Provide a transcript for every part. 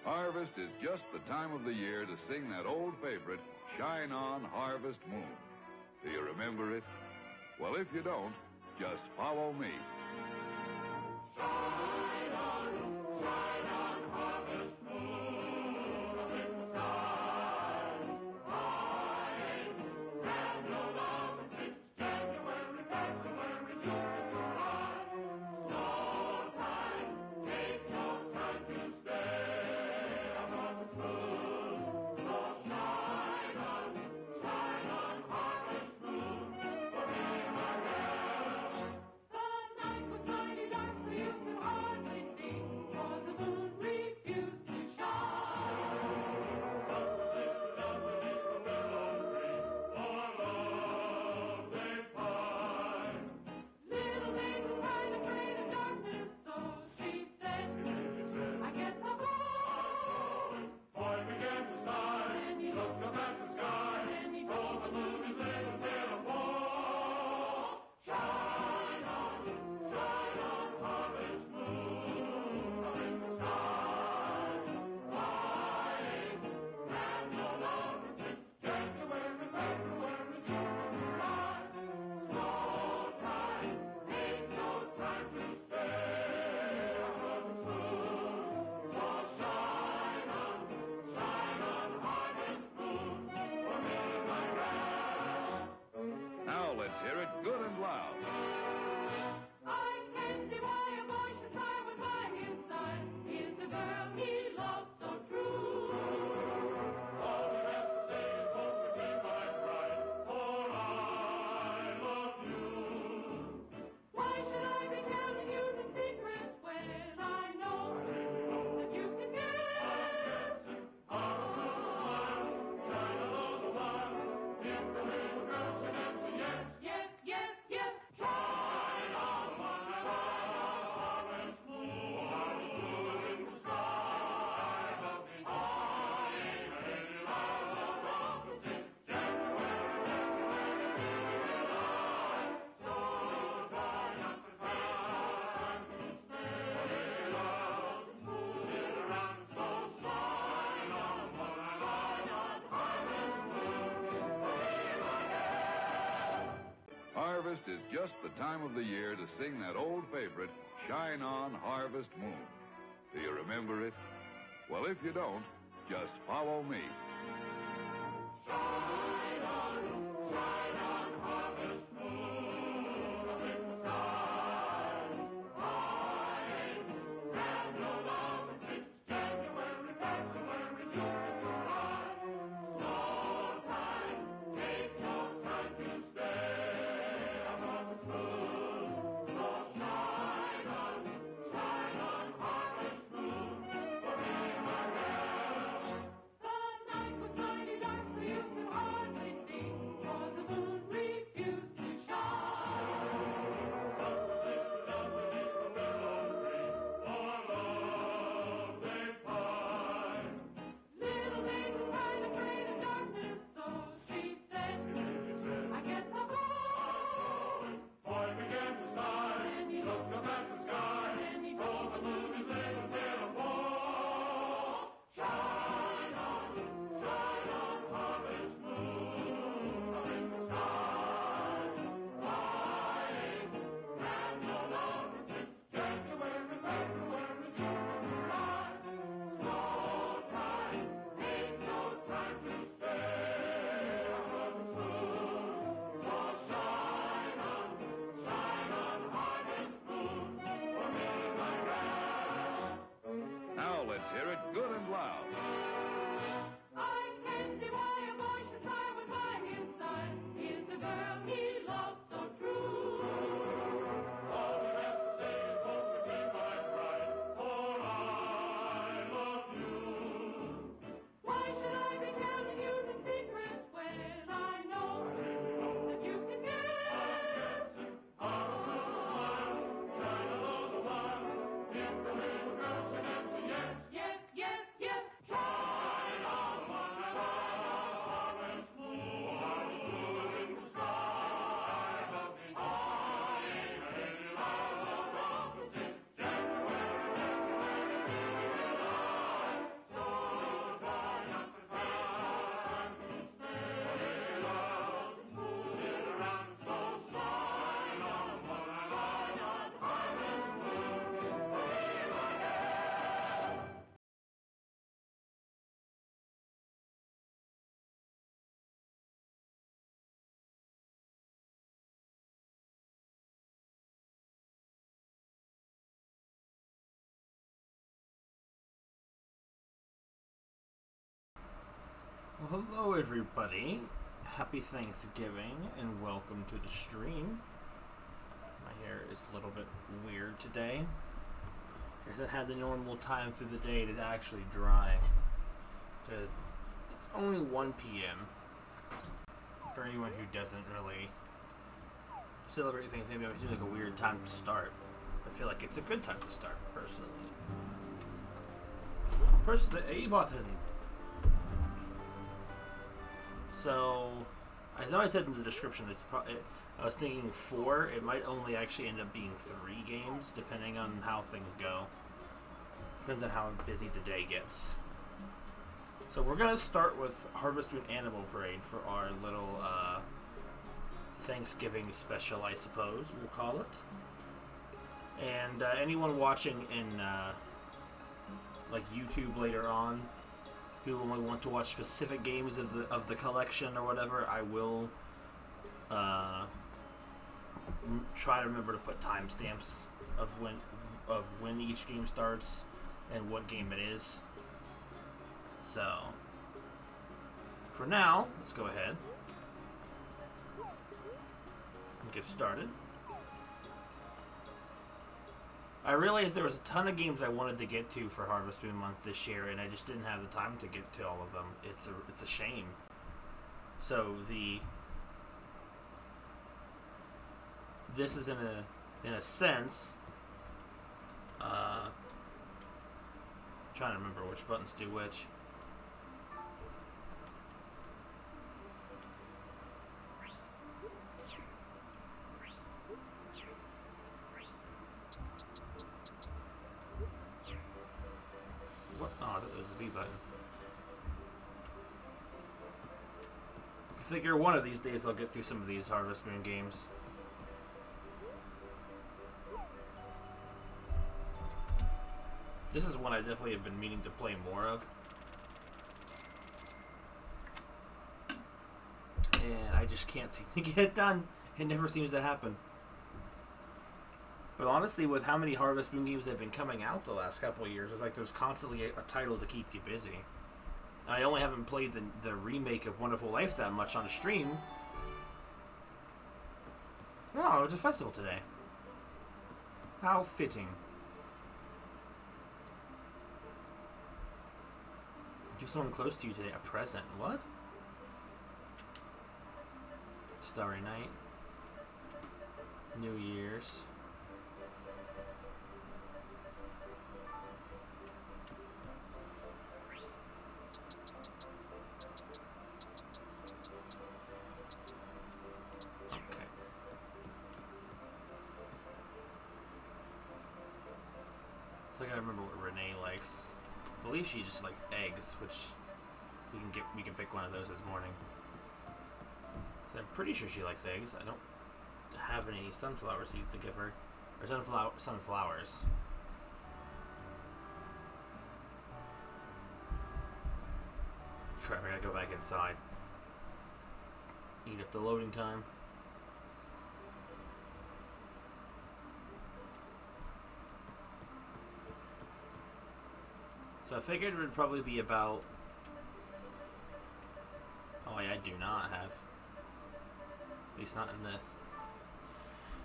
Harvest is just the time of the year to sing that old favorite, Shine On, Harvest Moon. Do you remember it? Well, if you don't, just follow me. Shine on, harvest moon in the sky. Crying, have no love since January, February, June, July. No time, take no time to stay on harvest moon. So shine on, harvest moon for me, my girl. The night was mighty dark, so you could hardly see, for the moon refused to shine. Roses down beneath the willow tree, for love they pine. Little Mabel cried, afraid of darkness, so she said, I guess I'll go. Boy began to sigh, and he looked up at the sky, and he told the moon his little tale of woe. Shine on, harvest moon up in the sky. Crying, have no love since January, February, June, July. No time, ain't no time to stay on harvest moon. So shine on, harvest moon for me, my girl. Now let's hear it good and loud. I can't see why a boy should cry when by his side is the girl he loves so true. All he has to say is, won't you be my bride, for I love you. Why should I be telling you the secret when I know that you can guess? Shine along the while, if the little girl should answer yes, yes, yes, yes. Shine on, harvest moon in the sky. Love me, crying, and love love since January, July. So dry up the time to stay. Love sit around, so shine on, harvest moon for me, my girl. Harvest is just the time of the year to sing that old favorite, Shine On, Harvest Moon. Do you remember it? Well, if you don't, just follow me. Shine on, harvest moon up in the sky. Crying, have no love since January, February, June, July. No time, take no time to stay on harvest moon. So shine on, harvest moon for me, my girl. The night was mighty dark, so you could hardly see, for the moon refused to shine. Roses down beneath the willow tree, for love they pine. Little Mabel cried, afraid of darkness, so she said, I guess I'll go. Boy began to sigh, and he looked up at the sky, and he told the moon his little tale of woe. Shine on, harvest moon up in the sky. Crying, have no love since January, February, June, July. No time, ain't no time to stay on harvest moon. So shine on, harvest moon for me, my girl. Now let's hear it good and loud. I can't see why a boy should cry when by his side is the girl he loves so true. All he has to say is, won't you be my bride, for I love you. Why should I be telling you the secret when I know that you can guess? Shine along the while, if the little girl should answer yes, yes, yes, yes. Well, hello everybody. Happy Thanksgiving and welcome to the stream. My hair is a little bit weird today. I hasn't had the normal time through the day to actually dry. Because it's only 1 p.m. For anyone who doesn't really celebrate Thanksgiving, it seems like a weird time to start. I feel like it's a good time to start, personally. Press the A button. So, I know I said in the description it's probably. I was thinking 4. It might only actually end up being 3 games, depending on how things go. Depends on how busy the day gets. So we're gonna start with Harvest Moon Animal Parade for our little Thanksgiving special, I suppose we'll call it. And anyone watching in like YouTube later on, who only want to watch specific games of the collection or whatever, I will try to remember to put timestamps of when each game starts and what game it is. So for now, let's go ahead and get started. I realized there was a ton of games I wanted to get to for Harvest Moon Month this year, and I just didn't have the time to get to all of them. It's a shame. So this is in a sense, trying to remember which buttons do which. What? Oh, I thought it was the B button. I figure one of these days I'll get through some of these Harvest Moon games. This is one I definitely have been meaning to play more of. And I just can't seem to get it done. It never seems to happen. But honestly, with how many Harvest Moon games have been coming out the last couple of years, it's like there's constantly a title to keep you busy. I only haven't played the remake of Wonderful Life that much on a stream. Oh, it's a festival today. How fitting. Give someone close to you today a present. What? Starry Night. New Year's. Okay. So I gotta remember what Renee likes. I believe she just likes eggs, which we can pick one of those this morning. So I'm pretty sure she likes eggs. I don't have any sunflower seeds to give her, or sunflowers. Crap! I gotta go back inside. Eat up the loading time. So I figured it would probably be about... Oh yeah, I do not have. At least not in this.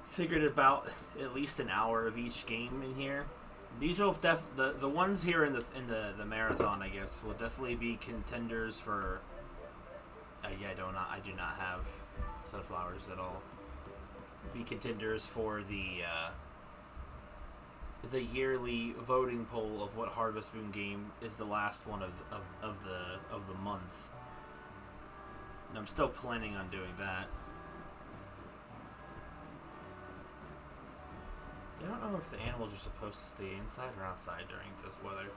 Figured about at least an hour of each game in here. These will the ones here in the marathon, I guess, will definitely be contenders for... yeah, I do not have sunflowers at all. Be contenders for the yearly voting poll of what Harvest Moon game is the last one of the month. And I'm still planning on doing that. I don't know if the animals are supposed to stay inside or outside during this weather.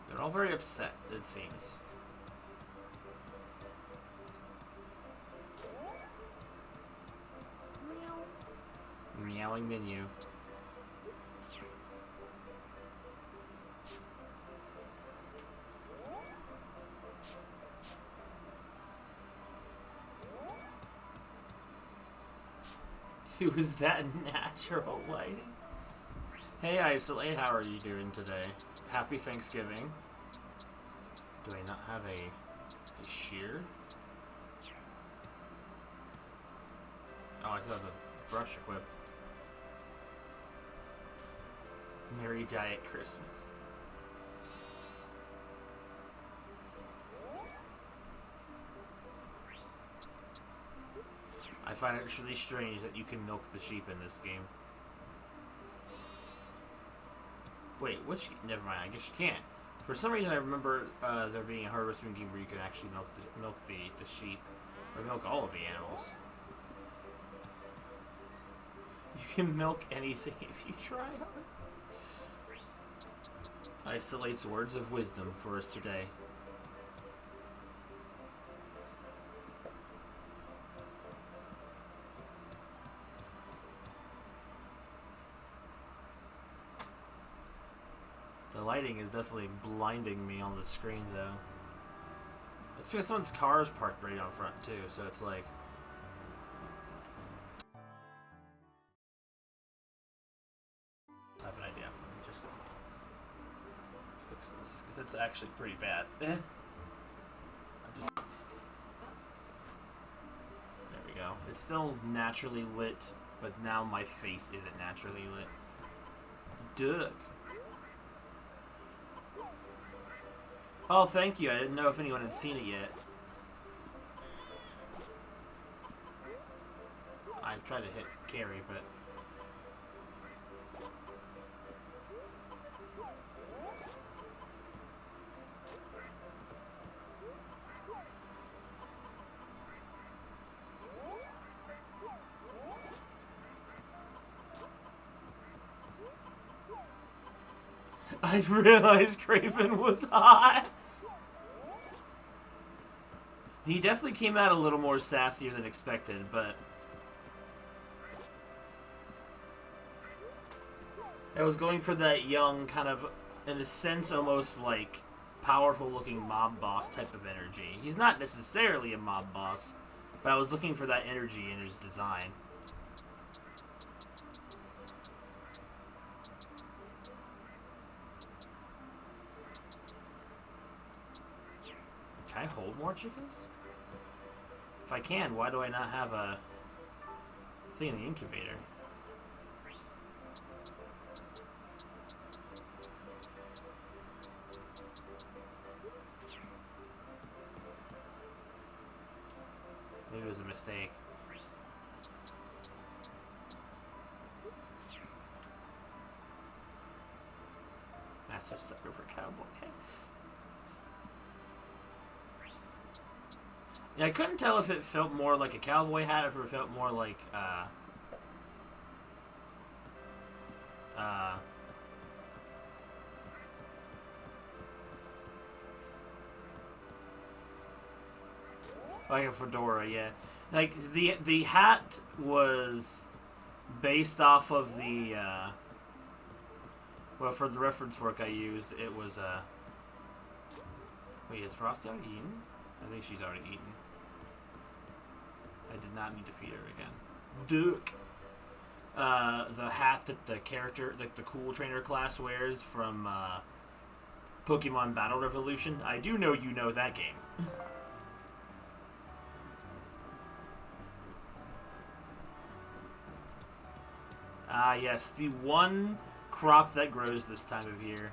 They're all very upset, it seems. Meowing menu. It was that natural lighting. Hey, Isolate, how are you doing today? Happy Thanksgiving. Do I not have a shear? Oh, I still have a brush equipped. Merry Diet Christmas. I find it really strange that you can milk the sheep in this game. Wait, which? Never mind. I guess you can't. For some reason, I remember there being a Harvest Moon game where you could actually milk the sheep, or milk all of the animals. You can milk anything if you try hard. Isolates words of wisdom for us today. The lighting is definitely blinding me on the screen, though. It's because someone's car is parked right out front, too, so it's like... I have an idea. Let me just fix this, because it's actually pretty bad. There we go. It's still naturally lit, but now my face isn't naturally lit. Duck. Oh, thank you. I didn't know if anyone had seen it yet. I've tried to hit carry, but... I realized Craven was hot. He definitely came out a little more sassier than expected, but... I was going for that young, kind of, in a sense, almost like powerful-looking mob boss type of energy. He's not necessarily a mob boss, but I was looking for that energy in his design. Can I hold more chickens? If I can, why do I not have a thing in the incubator? Maybe it was a mistake. Massive sucker for cowboy. Yeah, I couldn't tell if it felt more like a cowboy hat or if it felt more like, like a fedora, yeah. Like, the hat was based off of the, well, for the reference work I used, it was, wait, is Frosty already eaten? I think she's already eaten. I did not need to feed her again. Duke. The hat that the character, like the cool trainer class wears from Pokemon Battle Revolution. I do know you know that game. Ah, yes, the one crop that grows this time of year.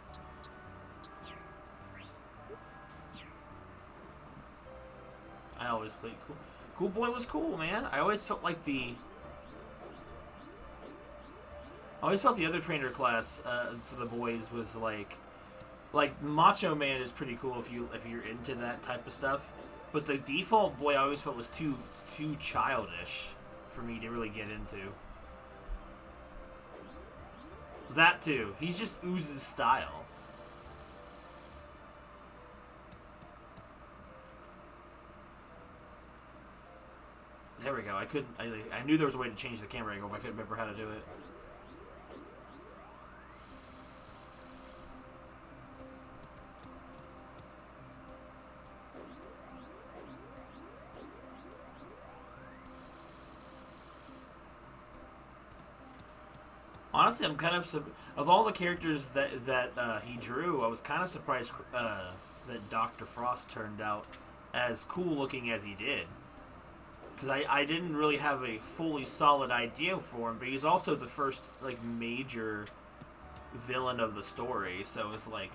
I always played cool. Cool Boy was cool, man. I always felt like the other trainer class for the boys was like Macho Man is pretty cool if you're into that type of stuff. But the default boy I always felt was too childish for me to really get into. That too. He just oozes style. There we go. I knew there was a way to change the camera angle, but I couldn't remember how to do it. Honestly, I'm kind of of all the characters that he drew, I was kind of surprised that Dr. Frost turned out as cool looking as he did. Because I didn't really have a fully solid idea for him, but he's also the first like major villain of the story, so it's like,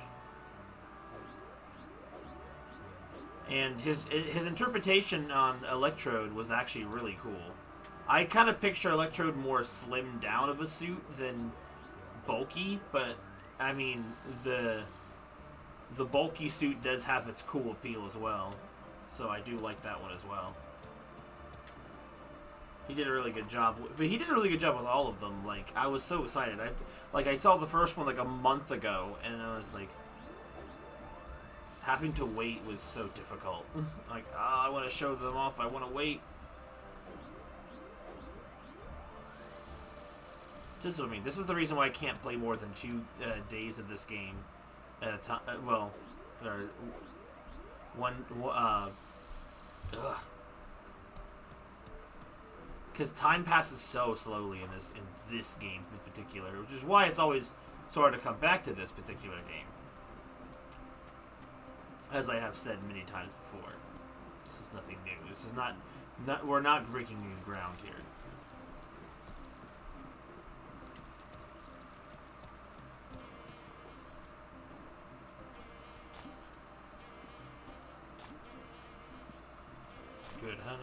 and his interpretation on Electrode was actually really cool. I kind of picture Electrode more slimmed down of a suit than bulky, but I mean the bulky suit does have its cool appeal as well, so I do like that one as well. He did a really good job, but he did a really good job with all of them. Like, I was so excited. I saw the first one like a month ago, and I was like, having to wait was so difficult. Like, I want to show them off. I want to wait. This is what I mean. This is the reason why I can't play more than 2 days of this game at a time. Well, or one. Because time passes so slowly in this game in particular, which is why it's always so hard to come back to this particular game. As I have said many times before, this is nothing new. This is not we're not breaking new ground here. Good, honey.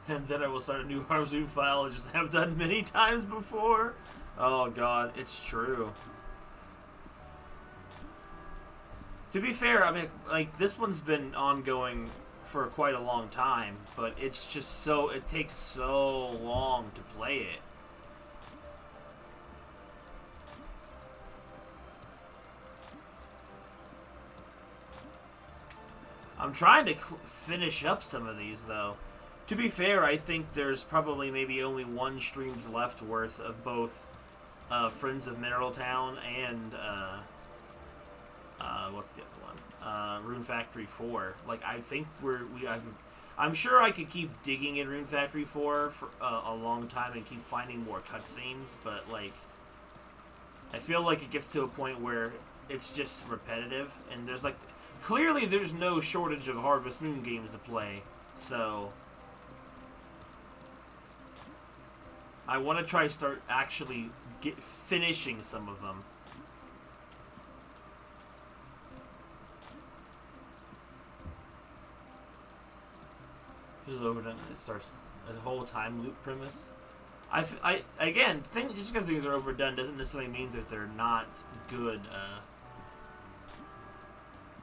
And then I will start a new Harzu file I just have done many times before. Oh god, it's true. To be fair, I mean, like, this one's been ongoing for quite a long time, but it's just so, it takes so long to play it. I'm trying to finish up some of these, though. To be fair, I think there's probably maybe only 1 stream's left worth of both Friends of Mineral Town and what's the other one? Rune Factory 4. Like, I think I'm sure I could keep digging in Rune Factory 4 for a long time and keep finding more cutscenes, but like, I feel like it gets to a point where it's just repetitive, and there's like, clearly there's no shortage of Harvest Moon games to play, so I want to try start actually finishing some of them. Overdone. It starts a whole time loop premise. Again, just because things are overdone doesn't necessarily mean that they're not good.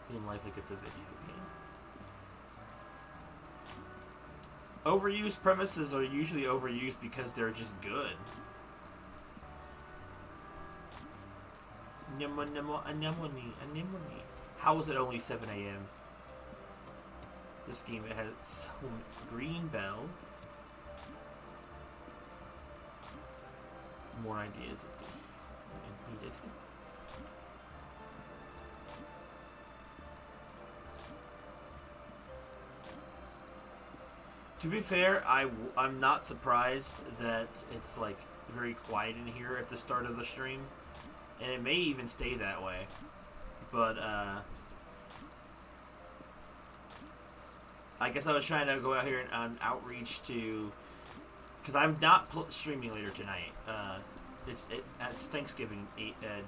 Seem life like it's a video game. Overused premises are usually overused because they're just good. Anemone. How is it only 7 a.m.? This game has so Green Bell. More ideas needed. To be fair, I'm not surprised that it's like very quiet in here at the start of the stream, and it may even stay that way. But I guess I was trying to go out here on outreach to, because I'm not streaming later tonight. It's Thanksgiving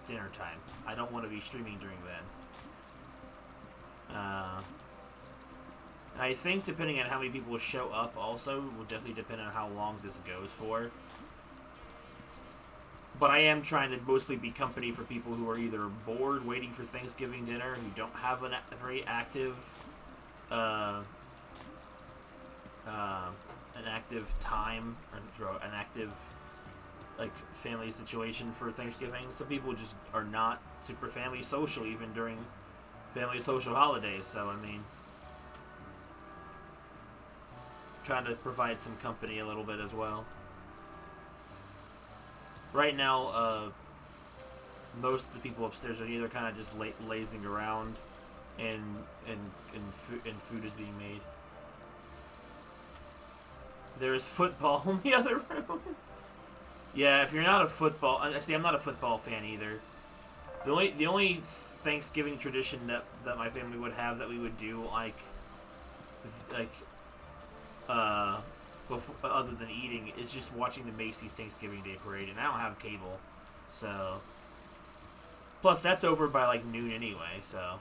dinner time. I don't want to be streaming during then. I think depending on how many people will show up also will definitely depend on how long this goes for. But I am trying to mostly be company for people who are either bored waiting for Thanksgiving dinner, who don't have a very active an active time or an active like family situation for Thanksgiving. Some people just are not super family social even during family social holidays. So I mean, trying to provide some company a little bit as well. Right now, most of the people upstairs are either kind of just lazing around, and food is being made. There is football in the other room. Yeah, if you're not a football, see, I'm not a football fan either. The only Thanksgiving tradition that my family would have that we would do before, other than eating, is just watching the Macy's Thanksgiving Day Parade, and I don't have cable, so. Plus, that's over by like noon anyway, so.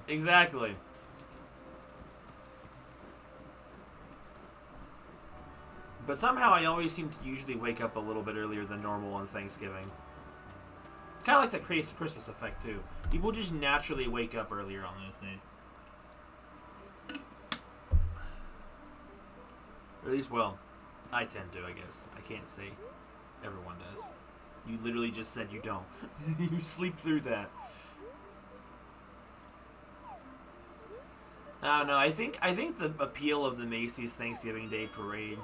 Exactly. But somehow I always seem to usually wake up a little bit earlier than normal on Thanksgiving. Kind of like that Christmas effect, too. People just naturally wake up earlier on those days. Or at least, well, I tend to, I guess. I can't say everyone does. You literally just said you don't. You sleep through that. I don't know. I think the appeal of the Macy's Thanksgiving Day Parade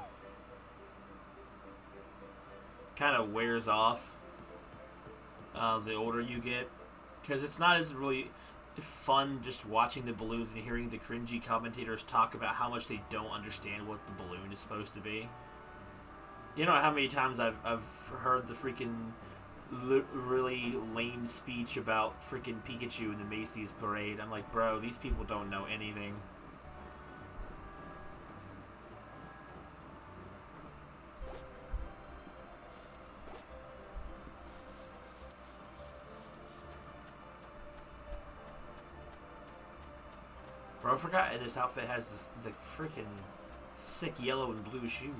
kind of wears off the older you get, because it's not as really fun just watching the balloons and hearing the cringy commentators talk about how much they don't understand what the balloon is supposed to be. You know how many times I've heard the freaking really lame speech about freaking Pikachu in the Macy's parade. I'm like, bro, these people don't know anything. Bro, I forgot this outfit has the freaking sick yellow and blue shoes.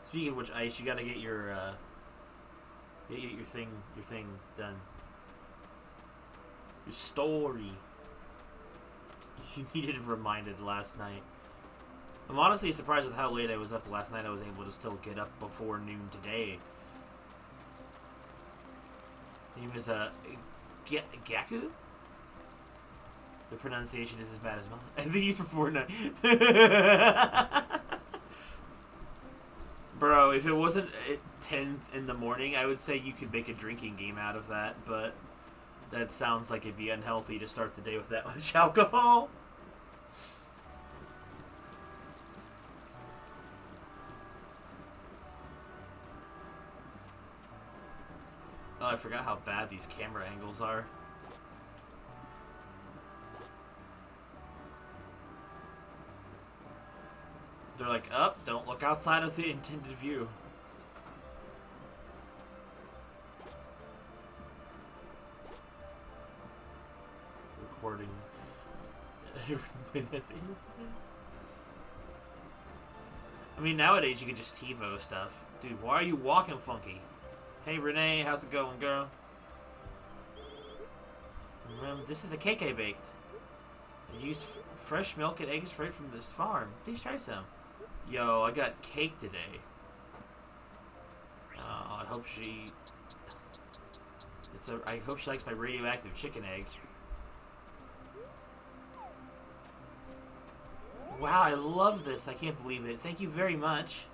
Speaking of which, Ice, you gotta get your thing done. Your story. You needed reminded last night. I'm honestly surprised with how late I was up last night. I was able to still get up before noon today. His name is Gaku. The pronunciation is as bad as mine. I think he's from Fortnite. Bro, if it wasn't at 10 in the morning, I would say you could make a drinking game out of that, but that sounds like it'd be unhealthy to start the day with that much alcohol. Oh, I forgot how bad these camera angles are. They're like, up, don't look outside of the intended view. Recording. I mean, nowadays you can just TiVo stuff. Dude, why are you walking funky? Hey, Renee, how's it going, girl? This is a cake I baked. I used fresh milk and eggs straight from this farm. Please try some. Yo, I got cake today. I hope she... I hope she likes my radioactive chicken egg. Wow, I love this. I can't believe it. Thank you very much.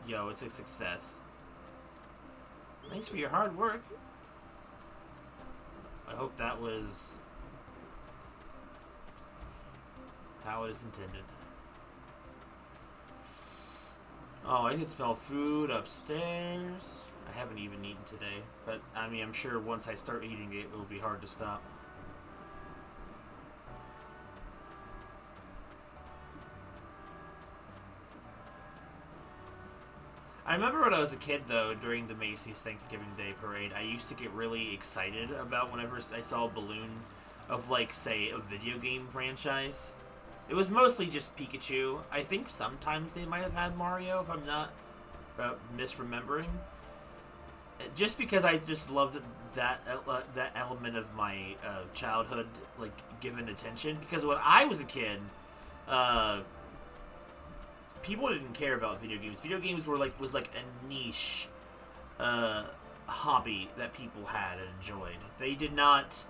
Yo, it's a success. Thanks for your hard work. I hope that was how it is intended. Oh, I can smell food upstairs. I haven't even eaten today, but I mean, I'm sure once I start eating it, it will be hard to stop. I remember when I was a kid, though, during the Macy's Thanksgiving Day Parade, I used to get really excited about whenever I saw a balloon of, like, say, a video game franchise. It was mostly just Pikachu. I think sometimes they might have had Mario, if I'm not misremembering. Just because I just loved that element of my childhood, like, given attention. Because when I was a kid, people didn't care about video games. Video games was like a niche hobby that people had and enjoyed. They did not.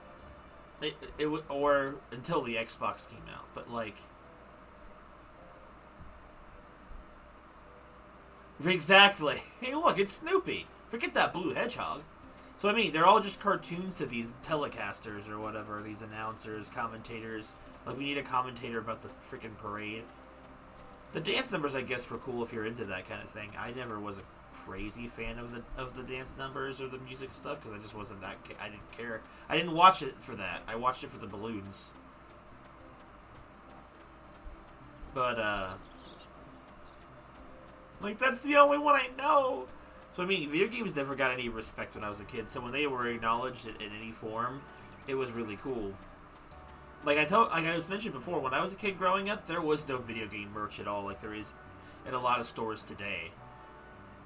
Or until the Xbox came out, but like. Exactly. Hey, look, it's Snoopy. Forget that blue hedgehog. So, I mean, they're all just cartoons to these telecasters or whatever, these announcers, commentators. Like, we need a commentator about the freaking parade. The dance numbers, I guess, were cool if you're into that kind of thing. I never was a crazy fan of the dance numbers or the music stuff because I just wasn't that. I didn't care. I didn't watch it for that. I watched it for the balloons. But like that's the only one I know. So I mean, video games never got any respect when I was a kid. So when they were acknowledged in any form, it was really cool. Like I was mentioned before, when I was a kid growing up, there was no video game merch at all, like there is in a lot of stores today.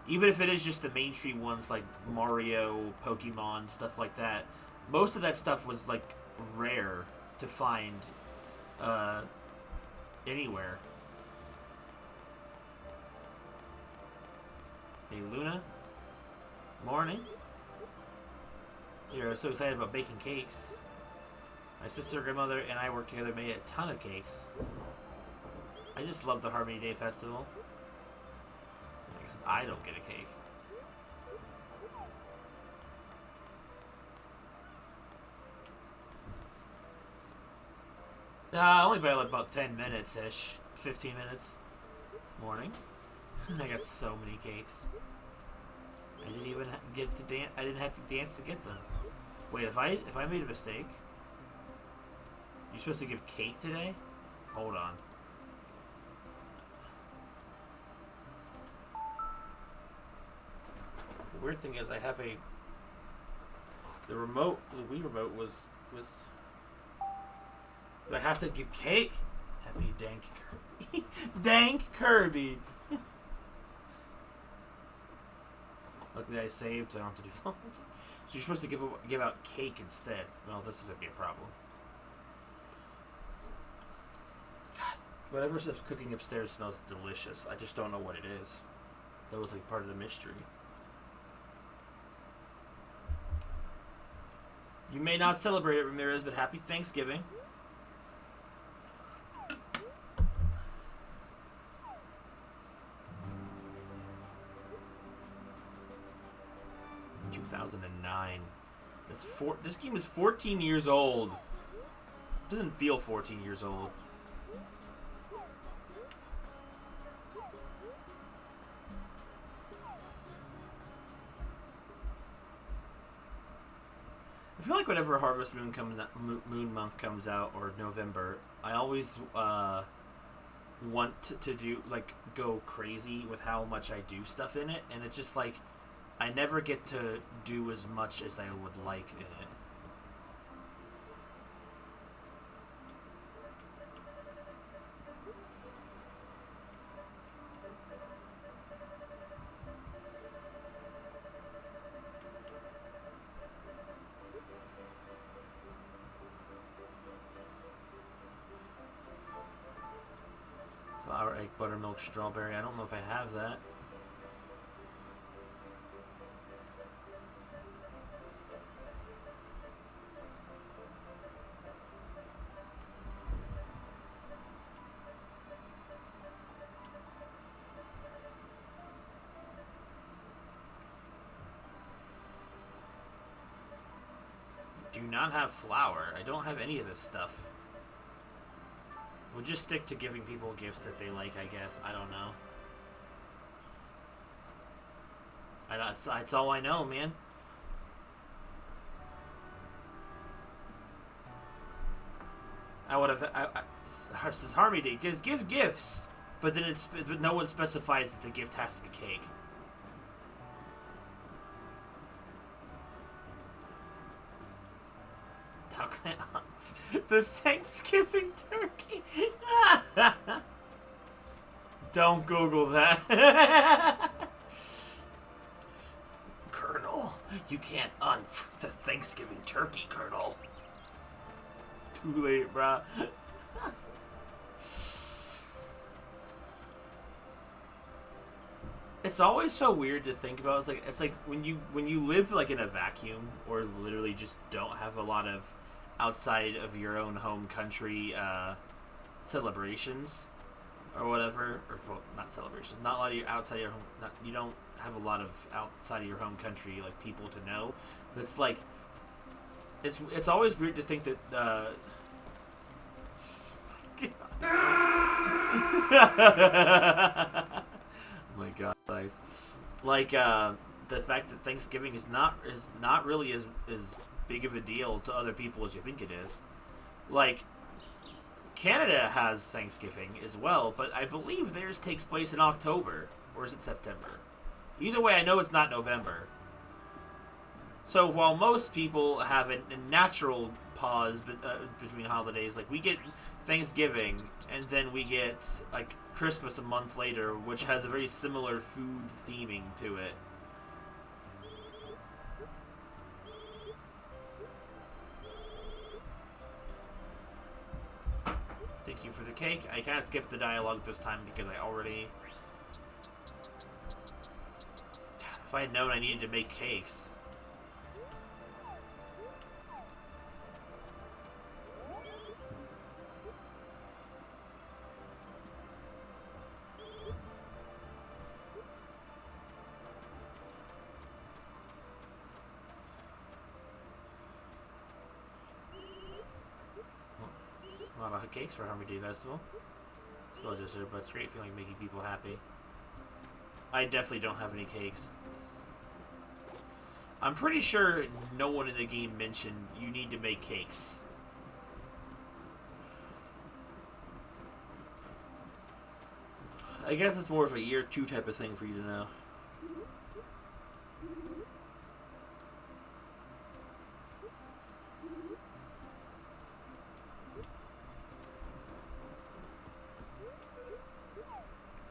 Even if it is just the mainstream ones like Mario, Pokemon, stuff like that, most of that stuff was like rare to find anywhere. Hey Luna, morning. You're so excited about baking cakes. My sister, grandmother, and I worked together, made a ton of cakes. I just love the Harmony Day Festival. Because I don't get a cake. Only by like about 10 minutes-ish. 15 minutes. Morning. I got so many cakes. I didn't even get to dance. I didn't have to dance to get them. Wait, if I made a mistake... You're supposed to give cake today? Hold on. The weird thing is I have a... The Wii remote was... Do I have to give cake? Happy dank Kirby. Dank Kirby! Luckily I saved, so I don't have to do that. So you're supposed to give out cake instead. Well, this is going to be a problem. Whatever's cooking upstairs smells delicious. I just don't know what it is. That was like part of the mystery. You may not celebrate it, Ramirez, but happy Thanksgiving. In 2009. This game is 14 years old. It doesn't feel 14 years old. I feel like whenever Harvest Moon Moon Month comes out, or November, I always want to do go crazy with how much I do stuff in it, and it's just like I never get to do as much as I would like in it. Flour, egg, buttermilk, strawberry. I don't know if I have that. Do not have flour. I don't have any of this stuff. We'll just stick to giving people gifts that they like, I guess. I don't know. That's all I know, man. I would have... This is Harmony Day. Give gifts. But then but no one specifies that the gift has to be cake. How can I the Thanksgiving turkey. Don't Google that. Colonel, you can't the Thanksgiving turkey, Colonel. Too late, bruh. It's always so weird to think about. It's like when you live like in a vacuum or literally just don't have a lot of outside of your own home country celebrations or whatever, or well, not celebrations, not a lot of your outside your home. You don't have a lot of outside of your home country like people to know. But it's like it's always weird to think that. Oh my god, guys! Like the fact that Thanksgiving is not really as big of a deal to other people as you think it is. Like Canada has Thanksgiving as well, but I believe theirs takes place in October, or is it September? Either way, I know it's not November. So while most people have a natural pause between holidays, like we get Thanksgiving and then we get like Christmas a month later, which has a very similar food theming to it. Thank you for the cake. I kind of skipped the dialogue this time because I already... If I had known I needed to make cakes... A lot of cakes for Harmony Day Festival. Well, but it's great feeling making people happy. I definitely don't have any cakes. I'm pretty sure no one in the game mentioned you need to make cakes. I guess it's more of a year 2 type of thing for you to know.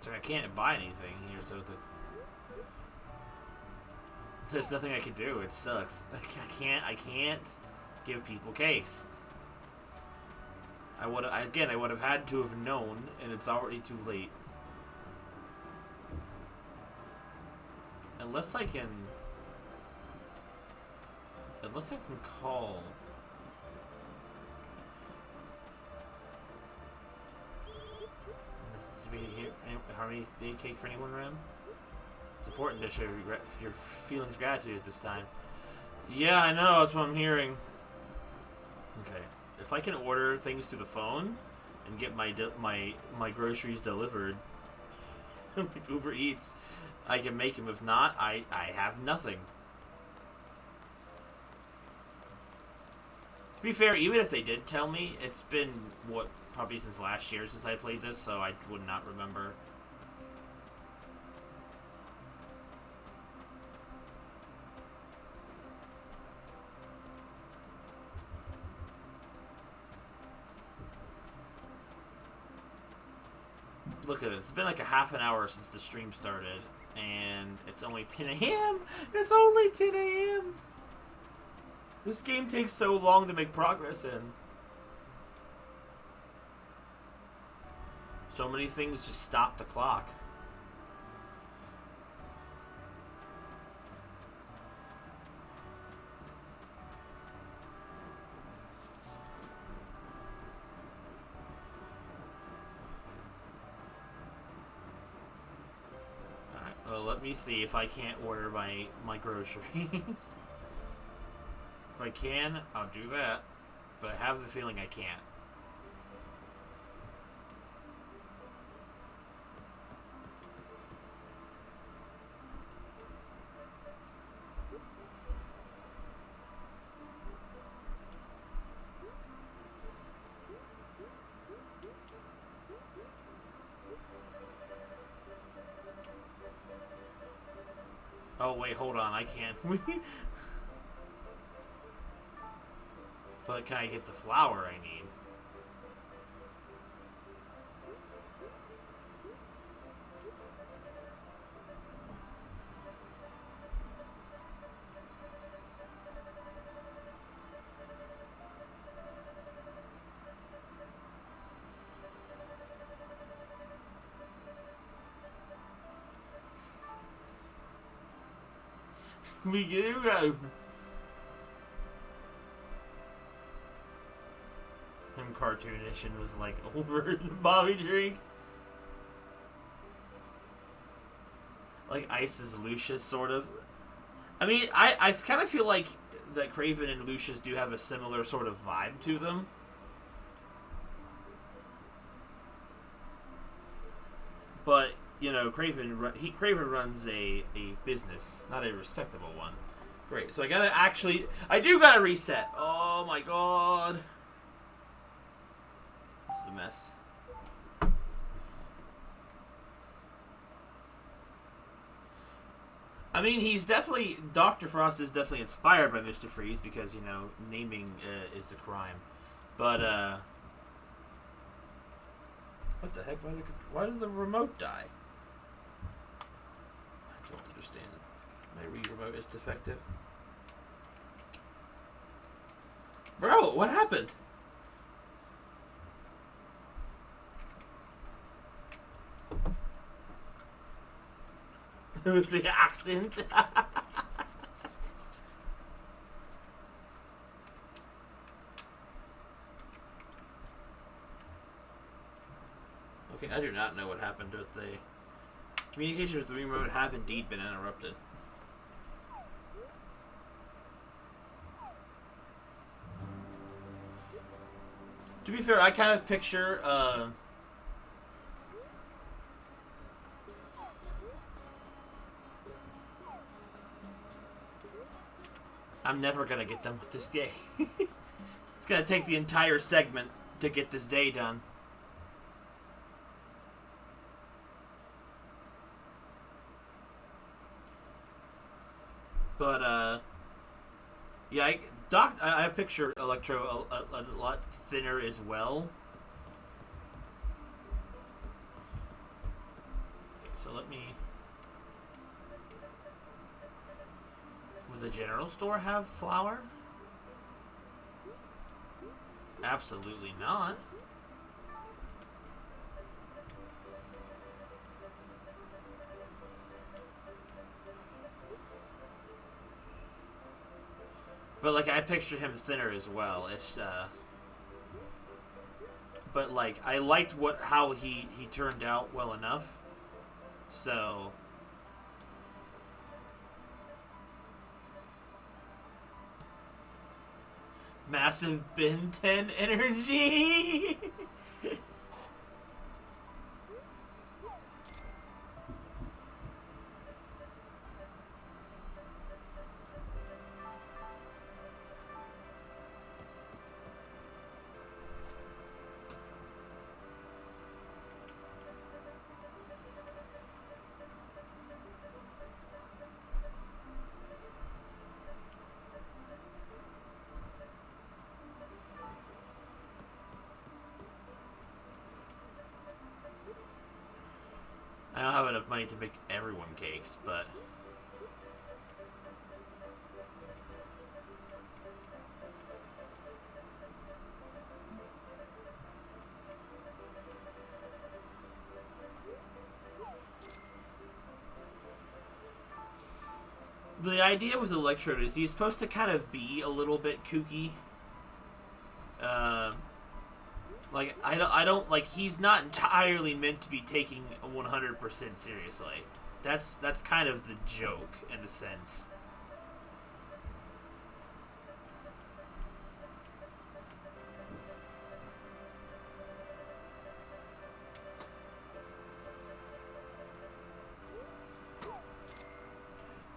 So I can't buy anything here, so it's like... There's nothing I can do. It sucks. I can't give people cakes. I would have had to have known, and it's already too late. Unless I can call. Harmony Day cake for anyone, Ram? It's important to show your feelings of gratitude at this time. Yeah, I know. That's what I'm hearing. Okay, if I can order things through the phone and get my groceries delivered, like Uber Eats, I can make them. If not, I have nothing. To be fair, even if they did tell me, it's been probably since last year since I played this, so I would not remember. Look at it. It's been like a half an hour since the stream started, and it's only 10 a.m. It's only 10 a.m. This game takes so long to make progress in. So many things just stop the clock. Alright, well, let me see if I can't order my groceries. If I can, I'll do that. But I have the feeling I can't. Oh wait, hold on, I can't. But can I get the flour I need? We do go. Him cartoonish and was like over the Bobby drink. Like Ice is Lucius, sort of. I mean, I kind of feel like that Kraven and Lucius do have a similar sort of vibe to them. But, you know, Kraven runs a business, not a respectable one. Great. So I do gotta reset. Oh my god. This is a mess. I mean, Dr. Frost is definitely inspired by Mr. Freeze because, you know, naming is the crime. But, what the heck? Why did the remote die? I don't understand. My Wii remote is defective. Bro, what happened? With the accent. Okay, I do not know what happened with the communication with the remote have indeed been interrupted. To be fair, I kind of picture I'm never gonna get done with this day. It's gonna take the entire segment to get this day done. But, yeah, I picture Electro a lot thinner as well. Okay, so let me... Would the general store have flour? Absolutely not. But, like, I picture him thinner as well. It's, but, like, I liked how he turned out well enough. So... Massive Ben 10 energy! I don't have enough money to make everyone cakes, but... The idea with Electrode is he's supposed to kind of be a little bit kooky. Like, I don't, like, he's not entirely meant to be taking 100% seriously. That's kind of the joke, in a sense.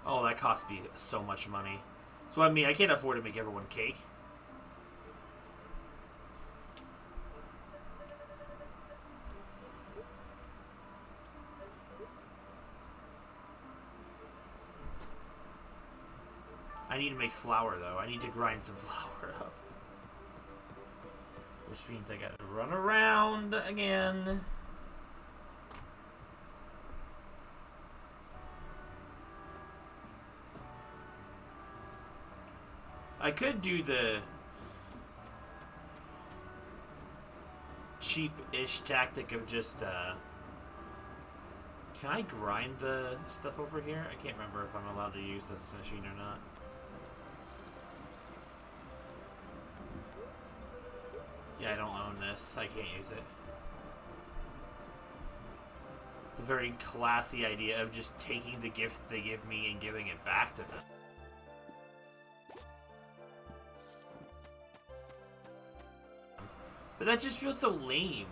Oh, that cost me so much money. So, I mean, I can't afford to make everyone cake. I need to make flour, though. I need to grind some flour up. Which means I gotta run around again. I could do the cheap-ish tactic of just, can I grind the stuff over here? I can't remember if I'm allowed to use this machine or not. Yeah, I don't own this. I can't use it. The very classy idea of just taking the gift they give me and giving it back to them. But that just feels so lame.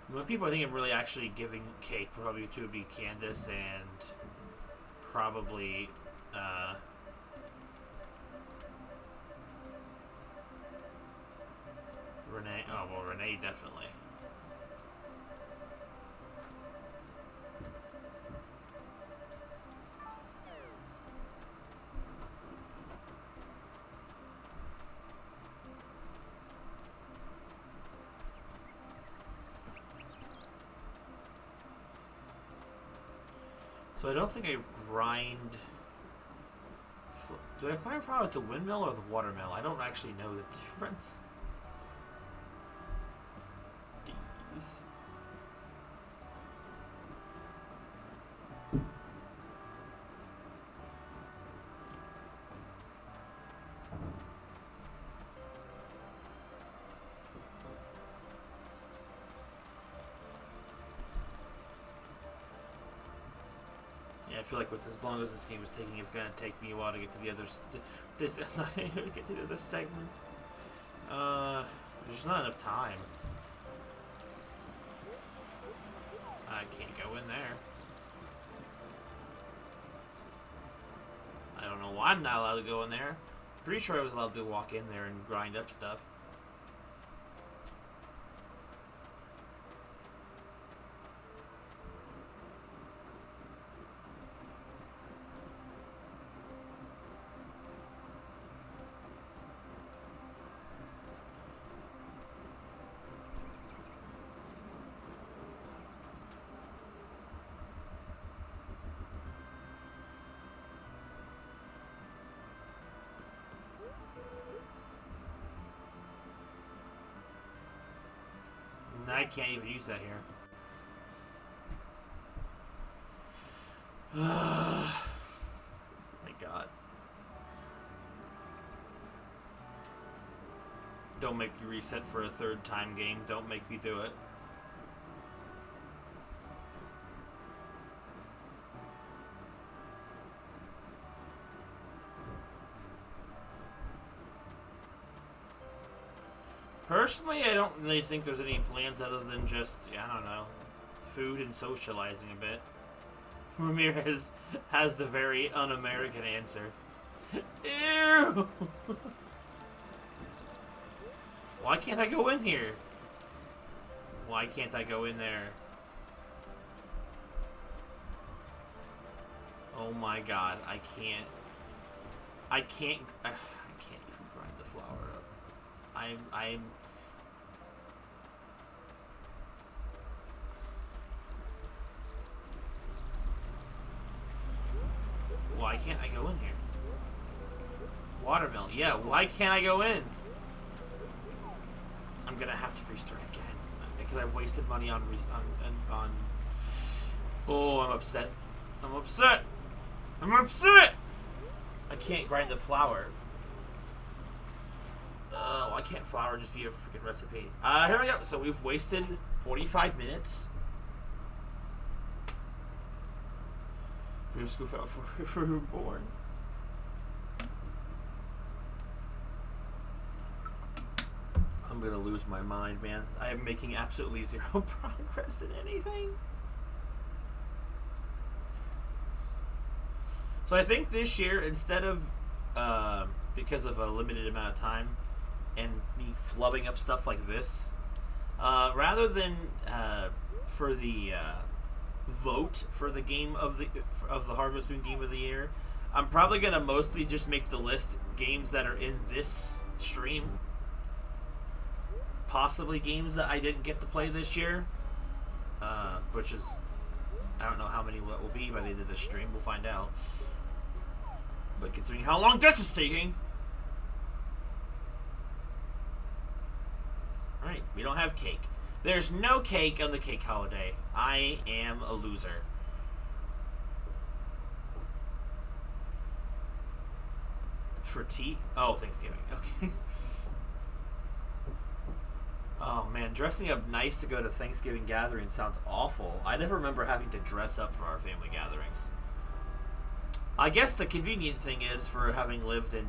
The people I think I'm really actually giving cake probably to would be Candace and probably Renee. Oh well, Renee definitely. So I don't think I grind. Do I grind flour with the windmill or the watermill? I don't actually know the difference. These. I feel like with as long as this game is taking, it's gonna take me a while to get to the others. This I'm not able to get to the other segments. There's just not enough time. I can't go in there. I don't know why I'm not allowed to go in there. Pretty sure I was allowed to walk in there and grind up stuff. I can't even use that here. My God. Don't make me reset for a third time game. Don't make me do it. Personally, I don't really think there's any plans other than just, I don't know, food and socializing a bit. Ramirez has the very un-American answer. Ew! Why can't I go in here? Why can't I go in there? Oh my God, I can't even grind the flour up. I'm Why can't I go in here? Watermill. Yeah, why can't I go in? I'm gonna have to restart again because I've wasted money on. Oh, I'm upset. I'm upset. I'm upset. I can't grind the flour. Why can't flour just be a freaking recipe? Here we go. So we've wasted 45 minutes. We're just goof out for reborn. I'm gonna lose my mind, man. I am making absolutely zero progress in anything. So I think this year, instead of because of a limited amount of time and me flubbing up stuff like this, rather than for the vote for the game of the Harvest Moon Game of the Year, I'm probably gonna mostly just make the list games that are in this stream. Possibly games that I didn't get to play this year, which is, I don't know how many will be by the end of this stream. We'll find out. But considering how long this is taking, all right, we don't have cake. There's no cake on the cake holiday. I am a loser. For tea? Oh, Thanksgiving. Okay. Oh man, dressing up nice to go to Thanksgiving gatherings sounds awful. I never remember having to dress up for our family gatherings. I guess the convenient thing is, for having lived in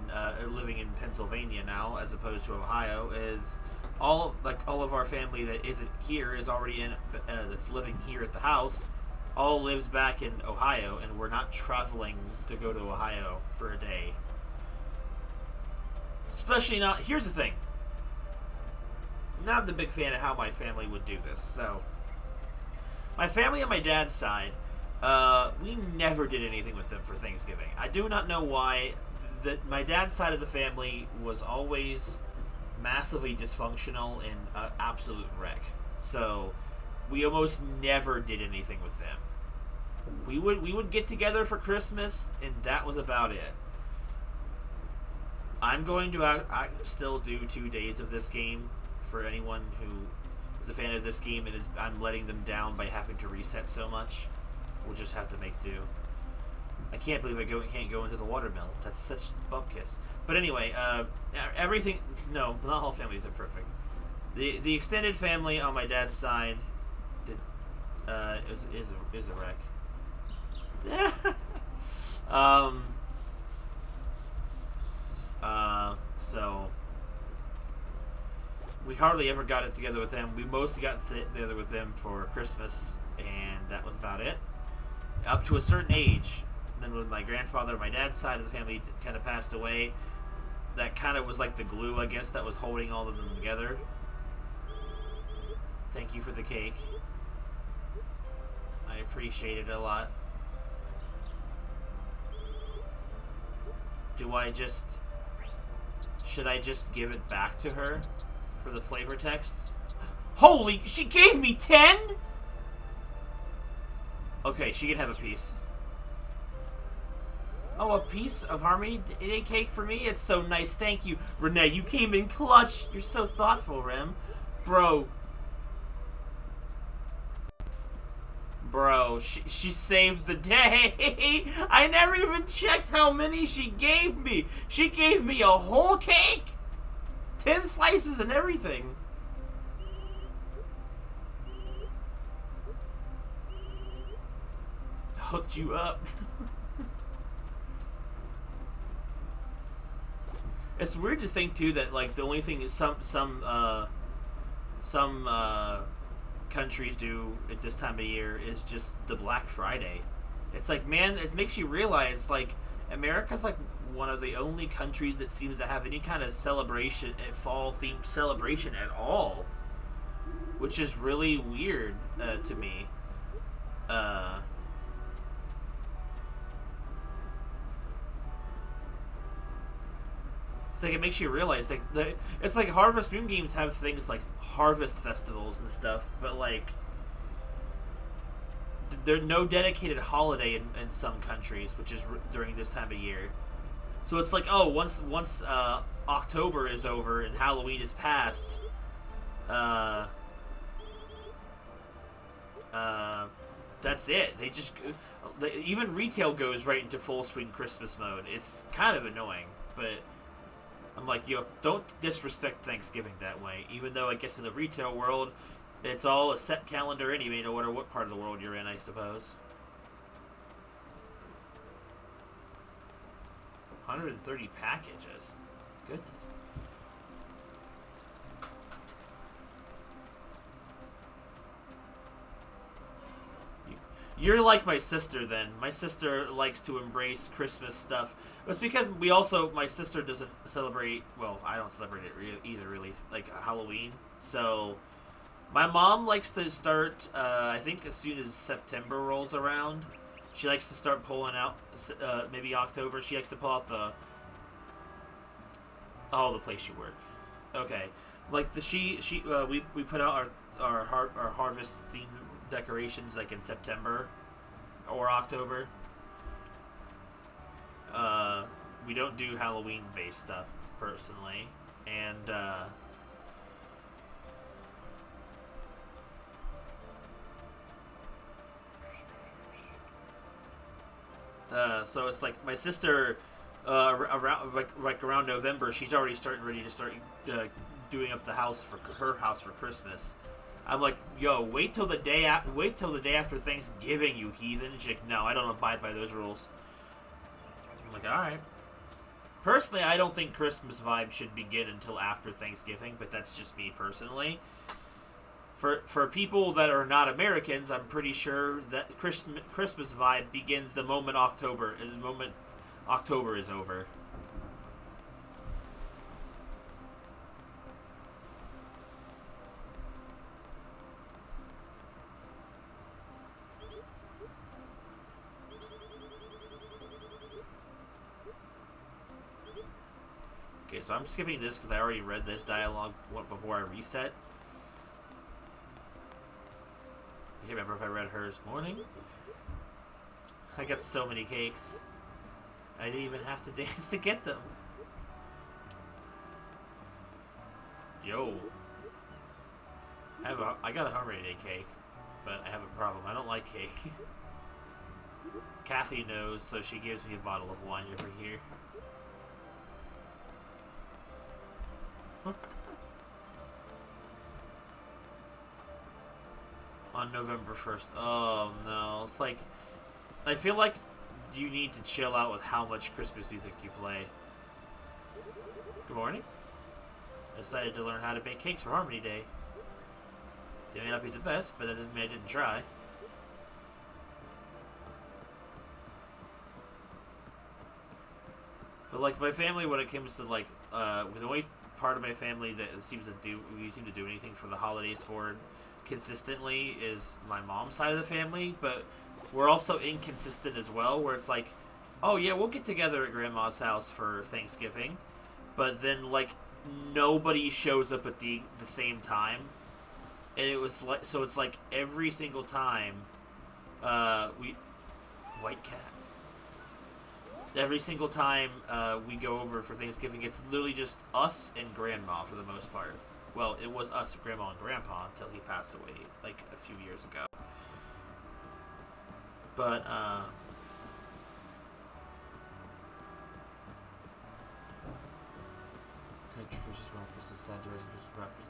living in Pennsylvania now as opposed to Ohio, is all of our family that isn't here is already in that's living here at the house. All lives back in Ohio, and we're not traveling to go to Ohio for a day. Especially not. Here's the thing. Not the big fan of how my family would do this. So, my family on my dad's side, we never did anything with them for Thanksgiving. I do not know why. That my dad's side of the family was always massively dysfunctional and absolute wreck. So, we almost never did anything with them. We would get together for Christmas, and that was about it. I'm going to I still do 2 days of this game for anyone who is a fan of this game, and I'm letting them down by having to reset so much. We'll just have to make do. I can't believe I can't go into the watermill. That's such bupkis. But anyway, everything. No, not all families are perfect. The extended family on my dad's side is a wreck. So we hardly ever got it together with them. We mostly got together with them for Christmas, and that was about it. Up to a certain age. Then when my grandfather, my dad's side of the family, kind of passed away, that kind of was like the glue, I guess, that was holding all of them together. Thank you for the cake. I appreciate it a lot. Should I just give it back to her for the flavor texts? Holy, she gave me 10? Okay, she can have a piece. Oh, a piece of Harmony Day cake for me? It's so nice, thank you. Renee, you came in clutch. You're so thoughtful, Rem. Bro, she saved the day. I never even checked how many she gave me. She gave me a whole cake. 10 slices and everything. Hooked you up. It's weird to think too that like the only thing is some countries do at this time of year is just the Black Friday. It's like, man, it makes you realize like America's like one of the only countries that seems to have any kind of celebration, fall themed celebration at all, which is really weird to me. It's like it makes you realize like it's like Harvest Moon games have things like harvest festivals and stuff, but like there's no dedicated holiday in some countries, which is during this time of year. So it's like, oh, once October is over and Halloween is past, that's it. Even retail goes right into full swing Christmas mode. It's kind of annoying, but I'm like, yo, don't disrespect Thanksgiving that way. Even though I guess in the retail world, it's all a set calendar anyway, no matter what part of the world you're in, I suppose. 130 packages. Goodness. You're like my sister then. My sister likes to embrace Christmas stuff. It's because my sister doesn't celebrate, well, I don't celebrate it either really, like Halloween. So My mom likes to start, I think as soon as September rolls around, she likes to start pulling out, maybe October, she likes to pull out the place you work. Okay. Like, we put out our harvest theme decorations, like, in September or October. We don't do Halloween-based stuff, personally. And, so it's like my sister, around November, she's already ready to start doing up the house for her house for Christmas. I'm like, yo, wait till the day after Thanksgiving, you heathen. She's like, no, I don't abide by those rules. I'm like, all right. Personally, I don't think Christmas vibe should begin until after Thanksgiving, but that's just me personally. For people that are not Americans, I'm pretty sure that Christmas vibe begins the moment October is over. Okay, so I'm skipping this because I already read this dialogue before I reset. I can't remember if I read hers morning. I got so many cakes. I didn't even have to dance to get them. Yo. I got a Harmony Day cake, but I have a problem. I don't like cake. Kathy knows, so she gives me a bottle of wine every year. On November 1st. Oh no. It's like, I feel like you need to chill out with how much Christmas music you play. Good morning. I decided to learn how to bake cakes for Harmony Day. They may not be the best, but that doesn't mean I didn't try. But like my family, when it comes to like, the only part of my family that we seem to do anything for the holidays for consistently is my mom's side of the family, but we're also inconsistent as well, where it's like, oh yeah, we'll get together at grandma's house for Thanksgiving, but then like nobody shows up at the same time, and it was like, so it's like every single time white cat, every single time we go over for Thanksgiving, it's literally just us and grandma for the most part. Well, it was us, grandma and grandpa, until he passed away, like, a few years ago. But,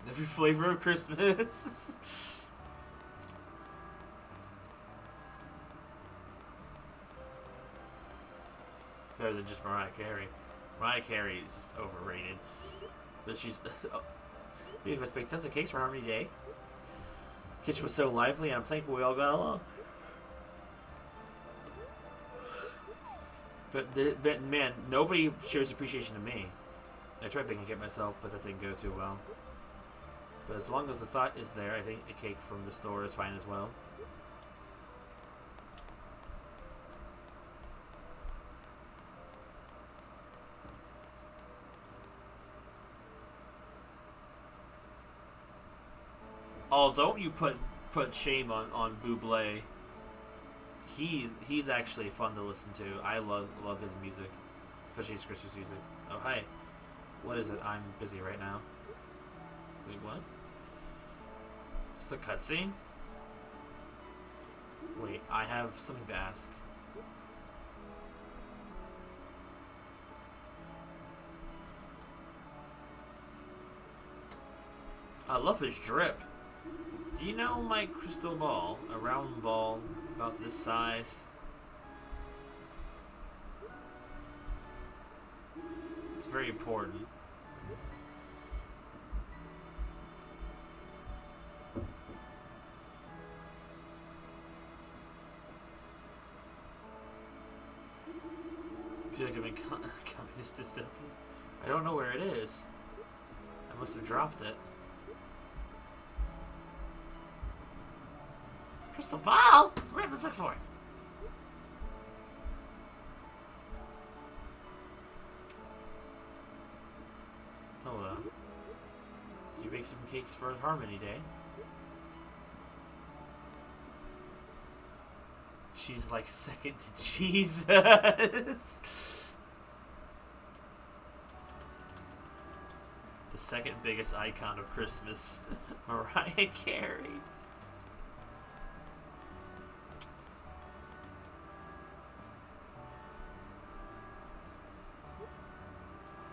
every flavor of Christmas. Better than just Mariah Carey. Mariah Carey is just overrated. But she's... We have baked tons of cakes for Harmony Day. Kitchen was so lively, and I'm thankful we all got along. But man, nobody shows appreciation to me. I tried baking it myself, but that didn't go too well. But as long as the thought is there, I think a cake from the store is fine as well. Oh, don't you put shame on Bublé. He's actually fun to listen to. I love his music, especially his Christmas music. Oh, hi. What is it? I'm busy right now. Wait, what? It's a cutscene? Wait, I have something to ask. I love his drip. Do you know my crystal ball? A round ball about this size. It's very important. I feel like I'm in communist dystopia. I don't know where it is. I must have dropped it. Crystal ball? Right, let's look for it. Hello. Did you make some cakes for Harmony Day? She's like second to Jesus. The second biggest icon of Christmas, Mariah Carey.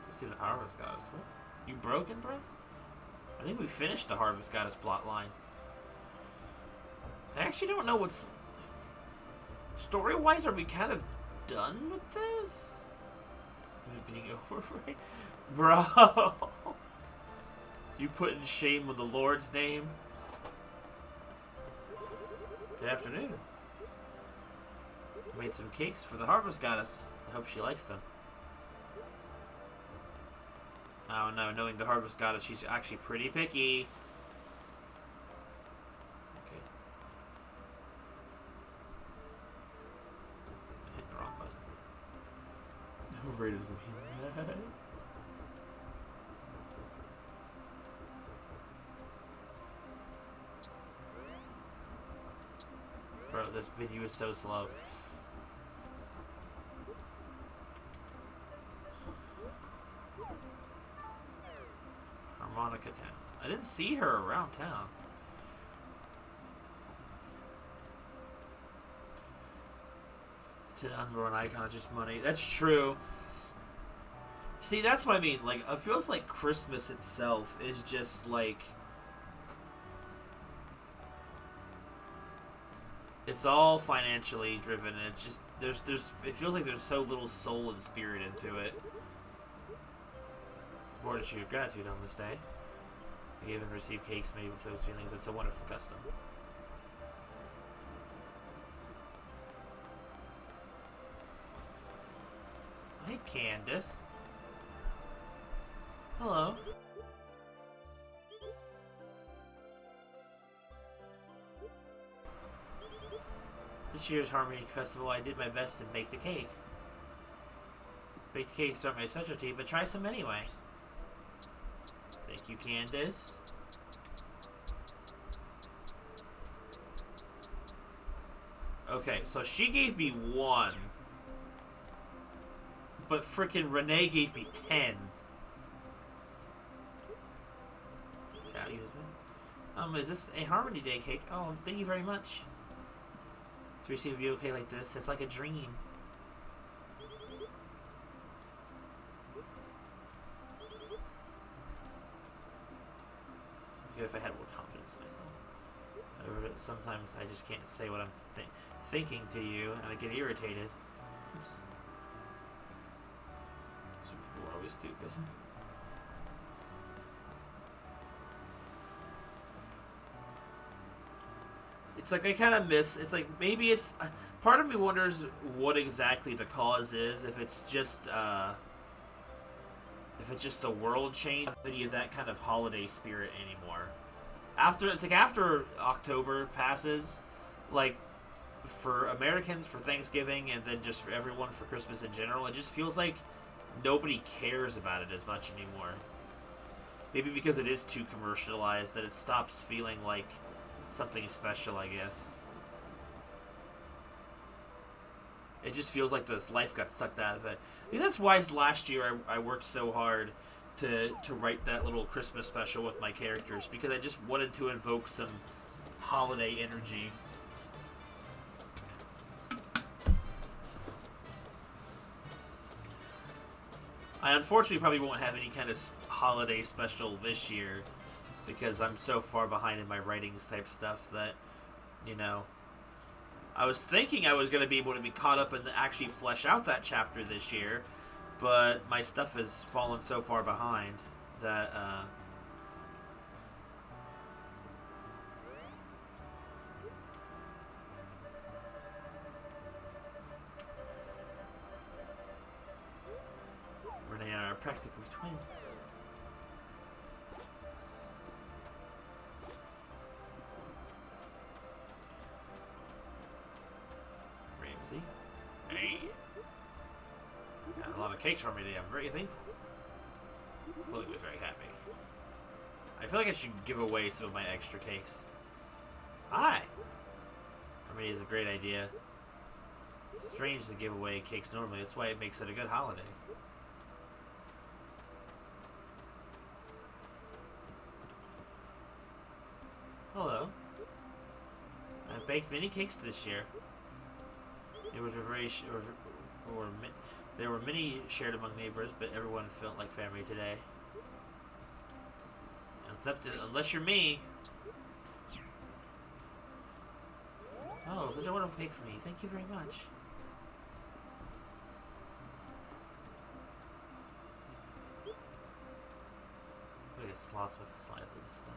Let's see the Harvest Goddess. What? You broken, bro? I think we finished the Harvest Goddess plot line. I actually don't know what's... Story-wise, are we kind of done with this? Being over, right? Bro! You put in shame with the Lord's name? Good afternoon. I made some cakes for the Harvest Goddess. I hope she likes them. Oh no, knowing the Harvest Goddess, she's actually pretty picky. Okay. I hit the wrong button. No Raiders of Humanity. Bro, this video is so slow. Harmonica Town. I didn't see her around town. To the unborn icon is just money. That's true. See, that's what I mean. Like, it feels like Christmas itself is just like... It's all financially driven. It's just it feels like there's so little soul and spirit into it. Board to show your gratitude on this day. To give and receive cakes made with those feelings. It's a wonderful custom. Hey, Candace. Hello. This year's Harmony Festival, I did my best to bake the cake. Baked cakes aren't my specialty, but try some anyway. Thank you, Candace. Okay, so she gave me 1. But frickin' Renee gave me 10. Yeah, is this a Harmony Day cake? Oh, thank you very much. To receive a video okay like this, it's like a dream. Good if I had more confidence in myself. Sometimes I just can't say what I'm thinking to you, and I get irritated. Some people are always stupid. It's like I kind of miss. It's like maybe it's. Part of me wonders what exactly the cause is. If it's just the world change, any of that kind of holiday spirit anymore. After October passes, like for Americans for Thanksgiving and then just for everyone for Christmas in general, it just feels like nobody cares about it as much anymore. Maybe because it is too commercialized that it stops feeling like something special, I guess. It just feels like this life got sucked out of it. I think that's why last year I worked so hard to write that little Christmas special with my characters, because I just wanted to invoke some holiday energy. I unfortunately probably won't have any kind of holiday special this year, because I'm so far behind in my writings type stuff that, you know, I was thinking I was going to be able to be caught up and actually flesh out that chapter this year, but my stuff has fallen so far behind that, Renee and I are practically twins. Christmassy. Hey. Got a lot of cakes for me today. I'm very thankful. Chloe was very happy. I feel like I should give away some of my extra cakes. Hi! Harmony is a great idea. It's strange to give away cakes normally. That's why it makes it a good holiday. Hello. I baked many cakes this year. There were many shared among neighbors, but everyone felt like family today. Unless you're me. Oh, such a wonderful cake for me. Thank you very much. I get lost with slightly this thing.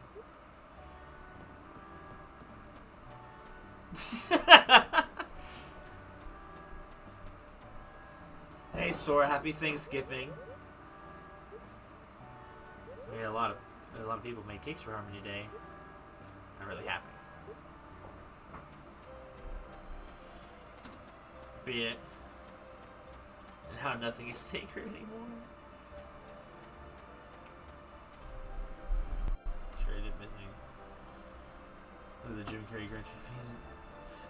Hey Sora, happy Thanksgiving. We had a lot of people made cakes for Harmony Day. I'm really happy. Be it. And how nothing is sacred anymore. Sure, I didn't miss any. The Jim Carrey Grinch. He's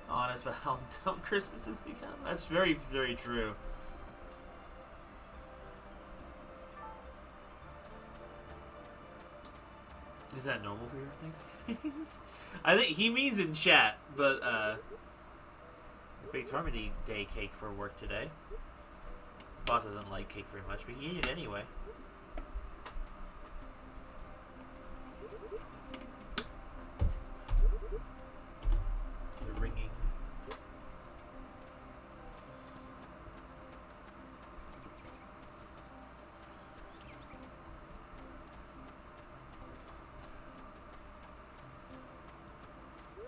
honest about how dumb Christmas has become. That's very, very true. Is that normal for your Thanksgivings? I think he means in chat, but I baked Harmony Day cake for work today. Boss doesn't like cake very much, but he ate it anyway. The ringing.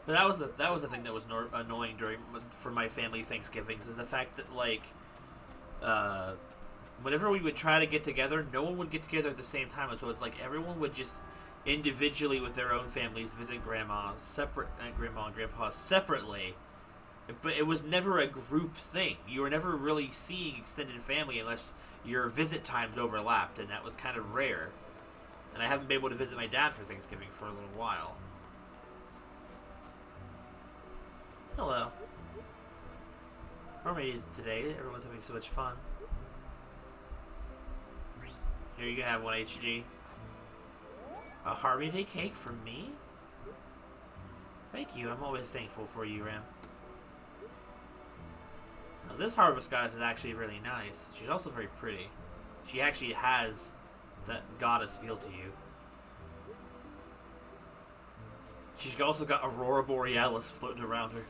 But that was the thing that was annoying for my family Thanksgivings, is the fact that, like, whenever we would try to get together, no one would get together at the same time. So it's like everyone would just individually with their own families visit grandma and grandpa separately. But it was never a group thing. You were never really seeing extended family unless your visit times overlapped, and that was kind of rare. And I haven't been able to visit my dad for Thanksgiving for a little while. Hello. Harmony is today. Everyone's having so much fun. Here, you can have one HG. A Harmony Day cake from me? Thank you. I'm always thankful for you, Ram. Now, this Harvest Goddess is actually really nice. She's also very pretty. She actually has that goddess feel to you. She's also got Aurora Borealis floating around her.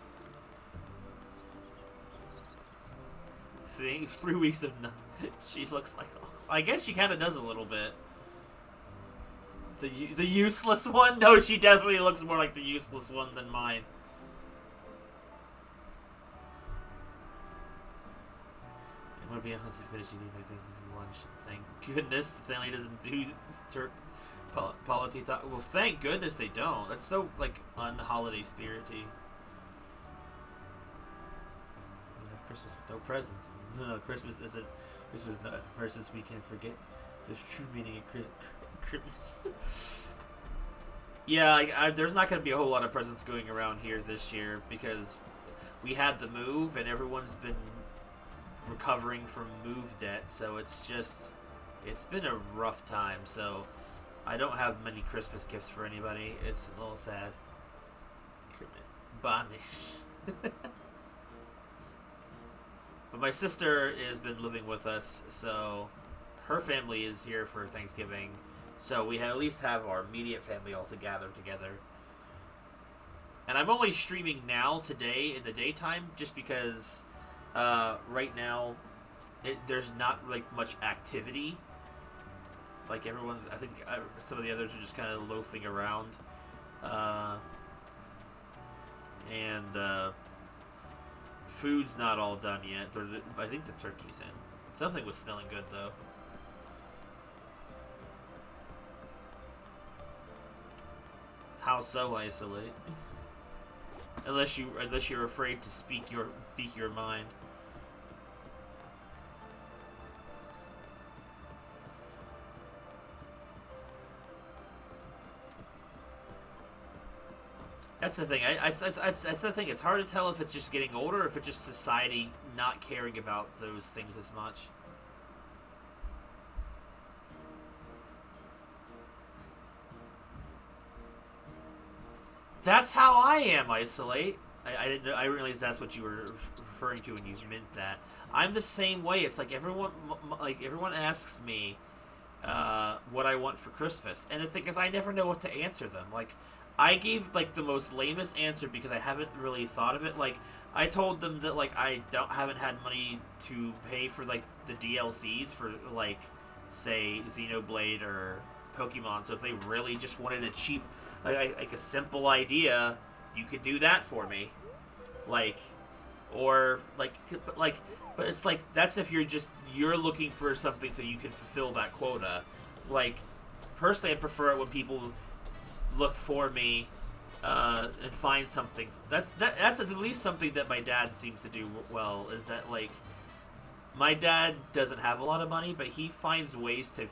3 weeks of she looks like, I guess she kind of does a little bit. The useless one? No, she definitely looks more like the useless one than mine. I'm gonna be honest, I finished eating my Thanksgiving lunch. Thank goodness the family doesn't do politics. Well, thank goodness they don't. That's so, like, un-holiday spirity. Christmas with no presents. No, Christmas isn't. Christmas not presents. We can forget the true meaning of Christmas. Yeah, there's not going to be a whole lot of presents going around here this year because we had the move and everyone's been recovering from move debt. So it's been a rough time. So I don't have many Christmas gifts for anybody. It's a little sad. Banish. But my sister has been living with us, so her family is here for Thanksgiving. So we at least have our immediate family all together. And I'm only streaming now today in the daytime just because right now there's not like much activity. Like I think some of the others are just kind of loafing around. Food's not all done yet. I think the turkey's in. Something was smelling good, though. How so, Isolate? unless you're afraid to speak your mind. That's the thing. That's the thing. It's hard to tell if it's just getting older or if it's just society not caring about those things as much. That's how I am, Isolate. I didn't know. I realized that's what you were referring to when you meant that. I'm the same way. It's like everyone asks me what I want for Christmas, and the thing is, I never know what to answer them. Like, I gave like the most lamest answer because I haven't really thought of it. Like, I told them that like I haven't had money to pay for like the DLCs for like say Xenoblade or Pokemon. So if they really just wanted a cheap like a simple idea, you could do that for me. Like, or like but it's like that's if you're looking for something so you can fulfill that quota. Like, personally, I prefer it when people look for me and find something. That's at least something that my dad seems to do well. Is that like my dad doesn't have a lot of money, but he finds ways to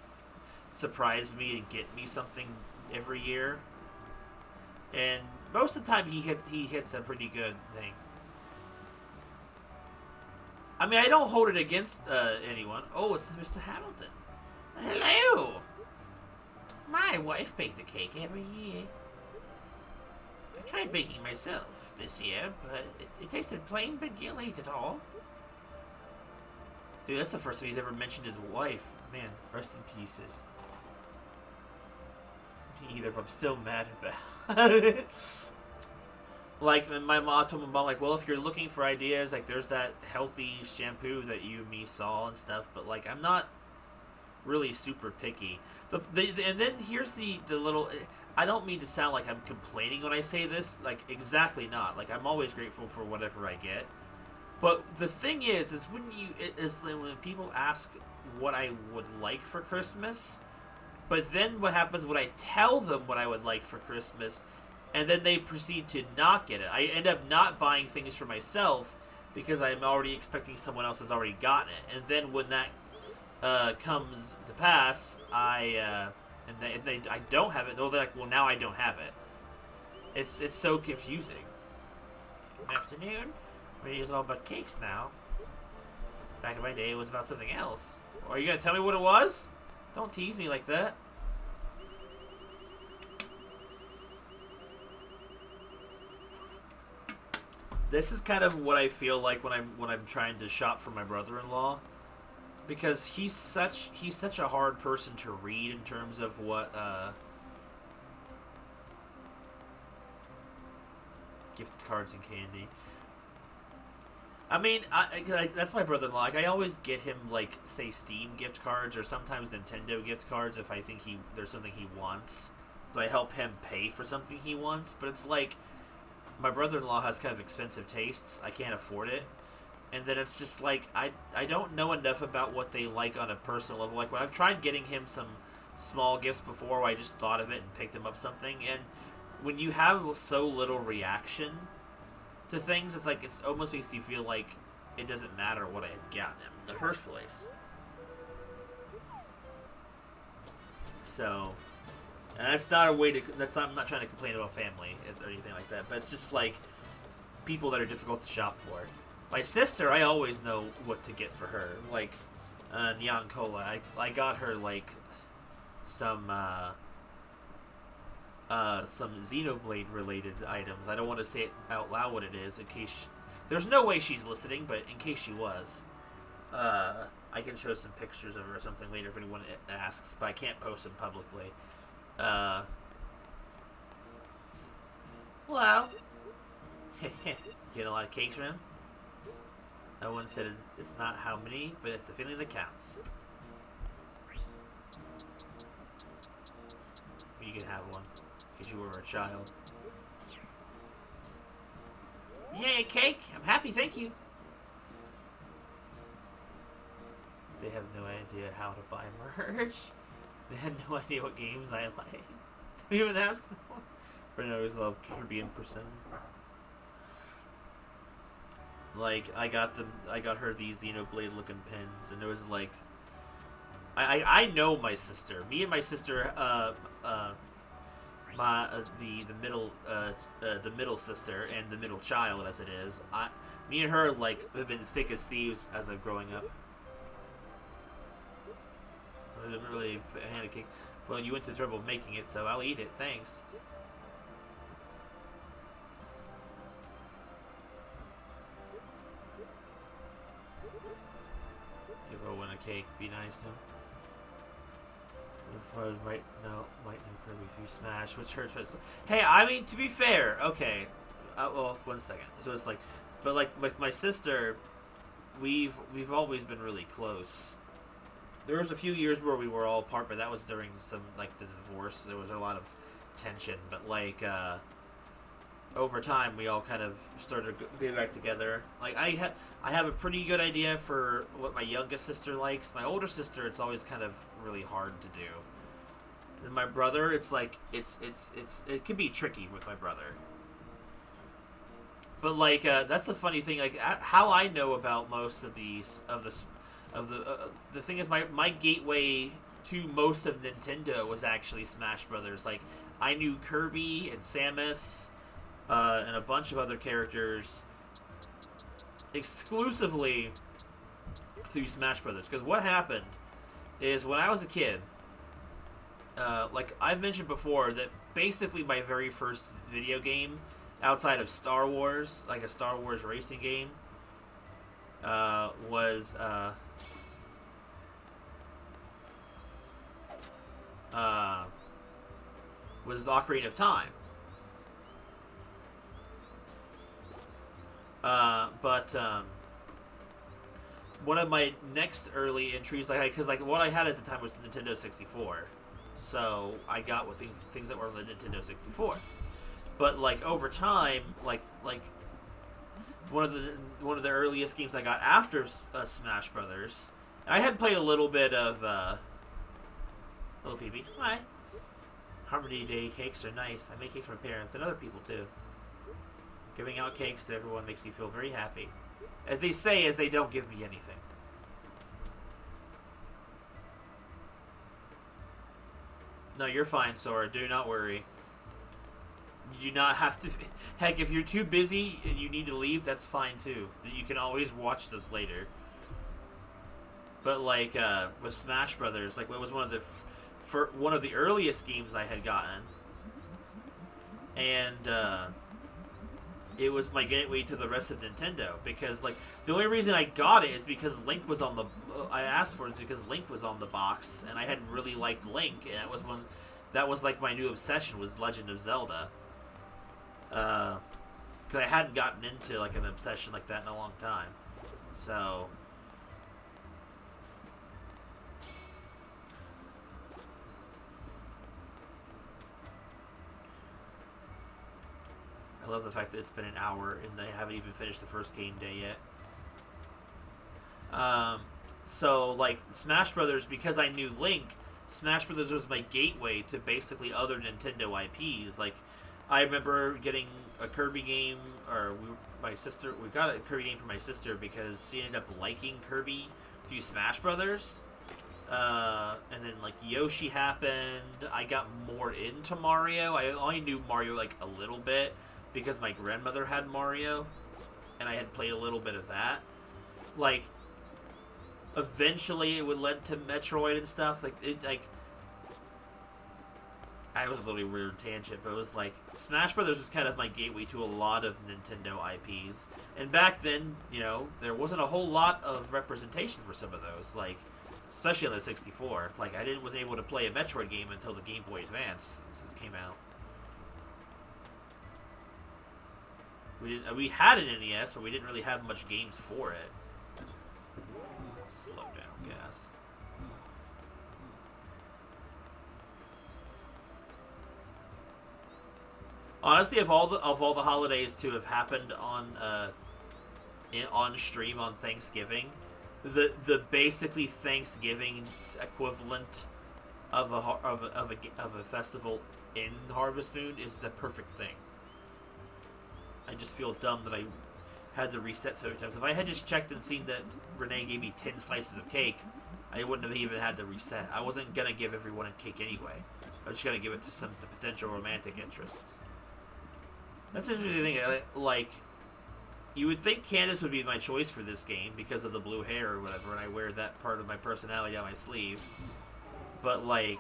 surprise me and get me something every year. And most of the time, he hits a pretty good thing. I mean, I don't hold it against anyone. Oh, it's Mr. Hamilton. Hello. My wife baked a cake every year. I tried baking myself this year, but it tasted plain, but Gil ate it all. Dude, that's the first time he's ever mentioned his wife. Man, rest in pieces. Me either, but I'm still mad about it. Like, my mom told my mom, like, well, if you're looking for ideas, like, there's that healthy shampoo that you and me saw and stuff, but, like, I'm not really super picky. And then here's the little... I don't mean to sound like I'm complaining when I say this. Like, exactly not. Like, I'm always grateful for whatever I get. But the thing is when people ask what I would like for Christmas, but then what happens when I tell them what I would like for Christmas, and then they proceed to not get it. I end up not buying things for myself because I'm already expecting someone else has already gotten it. And then when that comes to pass, I don't have it. They're like, well, now I don't have it. It's so confusing. Good afternoon. Radio's all about cakes now. Back in my day, it was about something else. Are you gonna tell me what it was? Don't tease me like that. This is kind of what I feel like when I'm trying to shop for my brother-in-law, because he's such a hard person to read in terms of what gift cards and candy. I mean, that's my brother-in-law. Like, I always get him, like, say, Steam gift cards or sometimes Nintendo gift cards if I think there's something he wants. So I help him pay for something he wants. But it's like, my brother-in-law has kind of expensive tastes. I can't afford it. And then it's just like, I don't know enough about what they like on a personal level. Like, when I've tried getting him some small gifts before where I just thought of it and picked him up something. And when you have so little reaction to things, it's like, it almost makes you feel like it doesn't matter what I had gotten him in the first place. So, and that's not a way to, I'm not trying to complain about family or anything like that, but it's just like people that are difficult to shop for. My sister, I always know what to get for her. Like, Neon Cola, I got her, like, some Xenoblade related items. I don't want to say it out loud what it is in case there's no way she's listening, but in case she was, I can show some pictures of her or something later if anyone asks, but I can't post them publicly. Hello. Get a lot of cakes from him? No one said it's not how many, but it's the feeling that counts. You can have one. Because you were a child. Yay, cake! I'm happy, thank you! They have no idea how to buy merch. They had no idea what games I like. Don't even ask me. But I always love Caribbean Person. Like I got her these Xenoblade looking pins, and it was like, I know my sister. Me and my sister, the middle sister and the middle child as it is. Me and her like have been thick as thieves as I'm growing up. I didn't really hand a cake. Well, you went to the trouble of making it, so I'll eat it. Thanks. Give Owen a cake. Be nice to him. Might know Kirby through Smash, which hurts. But hey, I mean, to be fair, okay. Well, 1 second. So it's like, but like with my sister, we've always been really close. There was a few years where we were all apart, but that was during some like the divorce. There was a lot of tension, but like over time, we all kind of started getting back together. Like I have a pretty good idea for what my youngest sister likes. My older sister, it's always kind of really hard to do. And my brother, it's like it can be tricky with my brother. But like that's the funny thing. Like how I know about most of the thing is my gateway to most of Nintendo was actually Smash Brothers. Like I knew Kirby and Samus. And a bunch of other characters exclusively through Smash Brothers. Because what happened is when I was a kid, like I've mentioned before, that basically my very first video game outside of Star Wars, like a Star Wars racing game, was Ocarina of Time. But one of my next early entries, because what I had at the time was the Nintendo 64, so I got with things that were on the Nintendo 64. But like over time, like one of the earliest games I got after Smash Brothers, I had played a little bit of. Hello, Phoebe. Hi. Harmony Day cakes are nice. I make cakes for my parents and other people too. Giving out cakes to everyone makes me feel very happy. As they say, as they don't give me anything. No, you're fine, Sora. Do not worry. You do not have to... Heck, if you're too busy and you need to leave, that's fine, too. You can always watch this later. But, like, with Smash Brothers, like, it was one of the earliest games I had gotten. And, it was my gateway to the rest of Nintendo, because like the only reason I got it is because Link was on the. I asked for it because Link was on the box, and I had really liked Link, and that was like my new obsession was Legend of Zelda. Because I hadn't gotten into like an obsession like that in a long time, so. I love the fact that it's been an hour and they haven't even finished the first game day yet. So, like, Smash Brothers, because I knew Link, Smash Brothers was my gateway to basically other Nintendo IPs. Like, I remember getting a Kirby game, we got a Kirby game for my sister because she ended up liking Kirby through Smash Brothers. And then, like, Yoshi happened. I got more into Mario. I only knew Mario, like, a little bit, because my grandmother had Mario, and I had played a little bit of that. Like, eventually it would lead to Metroid and stuff. I was a little weird tangent, but it was like, Smash Brothers was kind of my gateway to a lot of Nintendo IPs. And back then, you know, there wasn't a whole lot of representation for some of those, like, especially on the 64. Like, I wasn't able to play a Metroid game until the Game Boy Advance came out. We had an NES, but we didn't really have much games for it. Slow down, gas. Honestly, of all the holidays to have happened on stream on Thanksgiving, the basically Thanksgiving equivalent of a festival in Harvest Moon is the perfect thing. I just feel dumb that I had to reset so many times. If I had just checked and seen that Renee gave me 10 slices of cake, I wouldn't have even had to reset. I wasn't going to give everyone a cake anyway. I was just going to give it to some potential romantic interests. That's an interesting thing. Like, you would think Candace would be my choice for this game because of the blue hair or whatever, and I wear that part of my personality on my sleeve. But, like,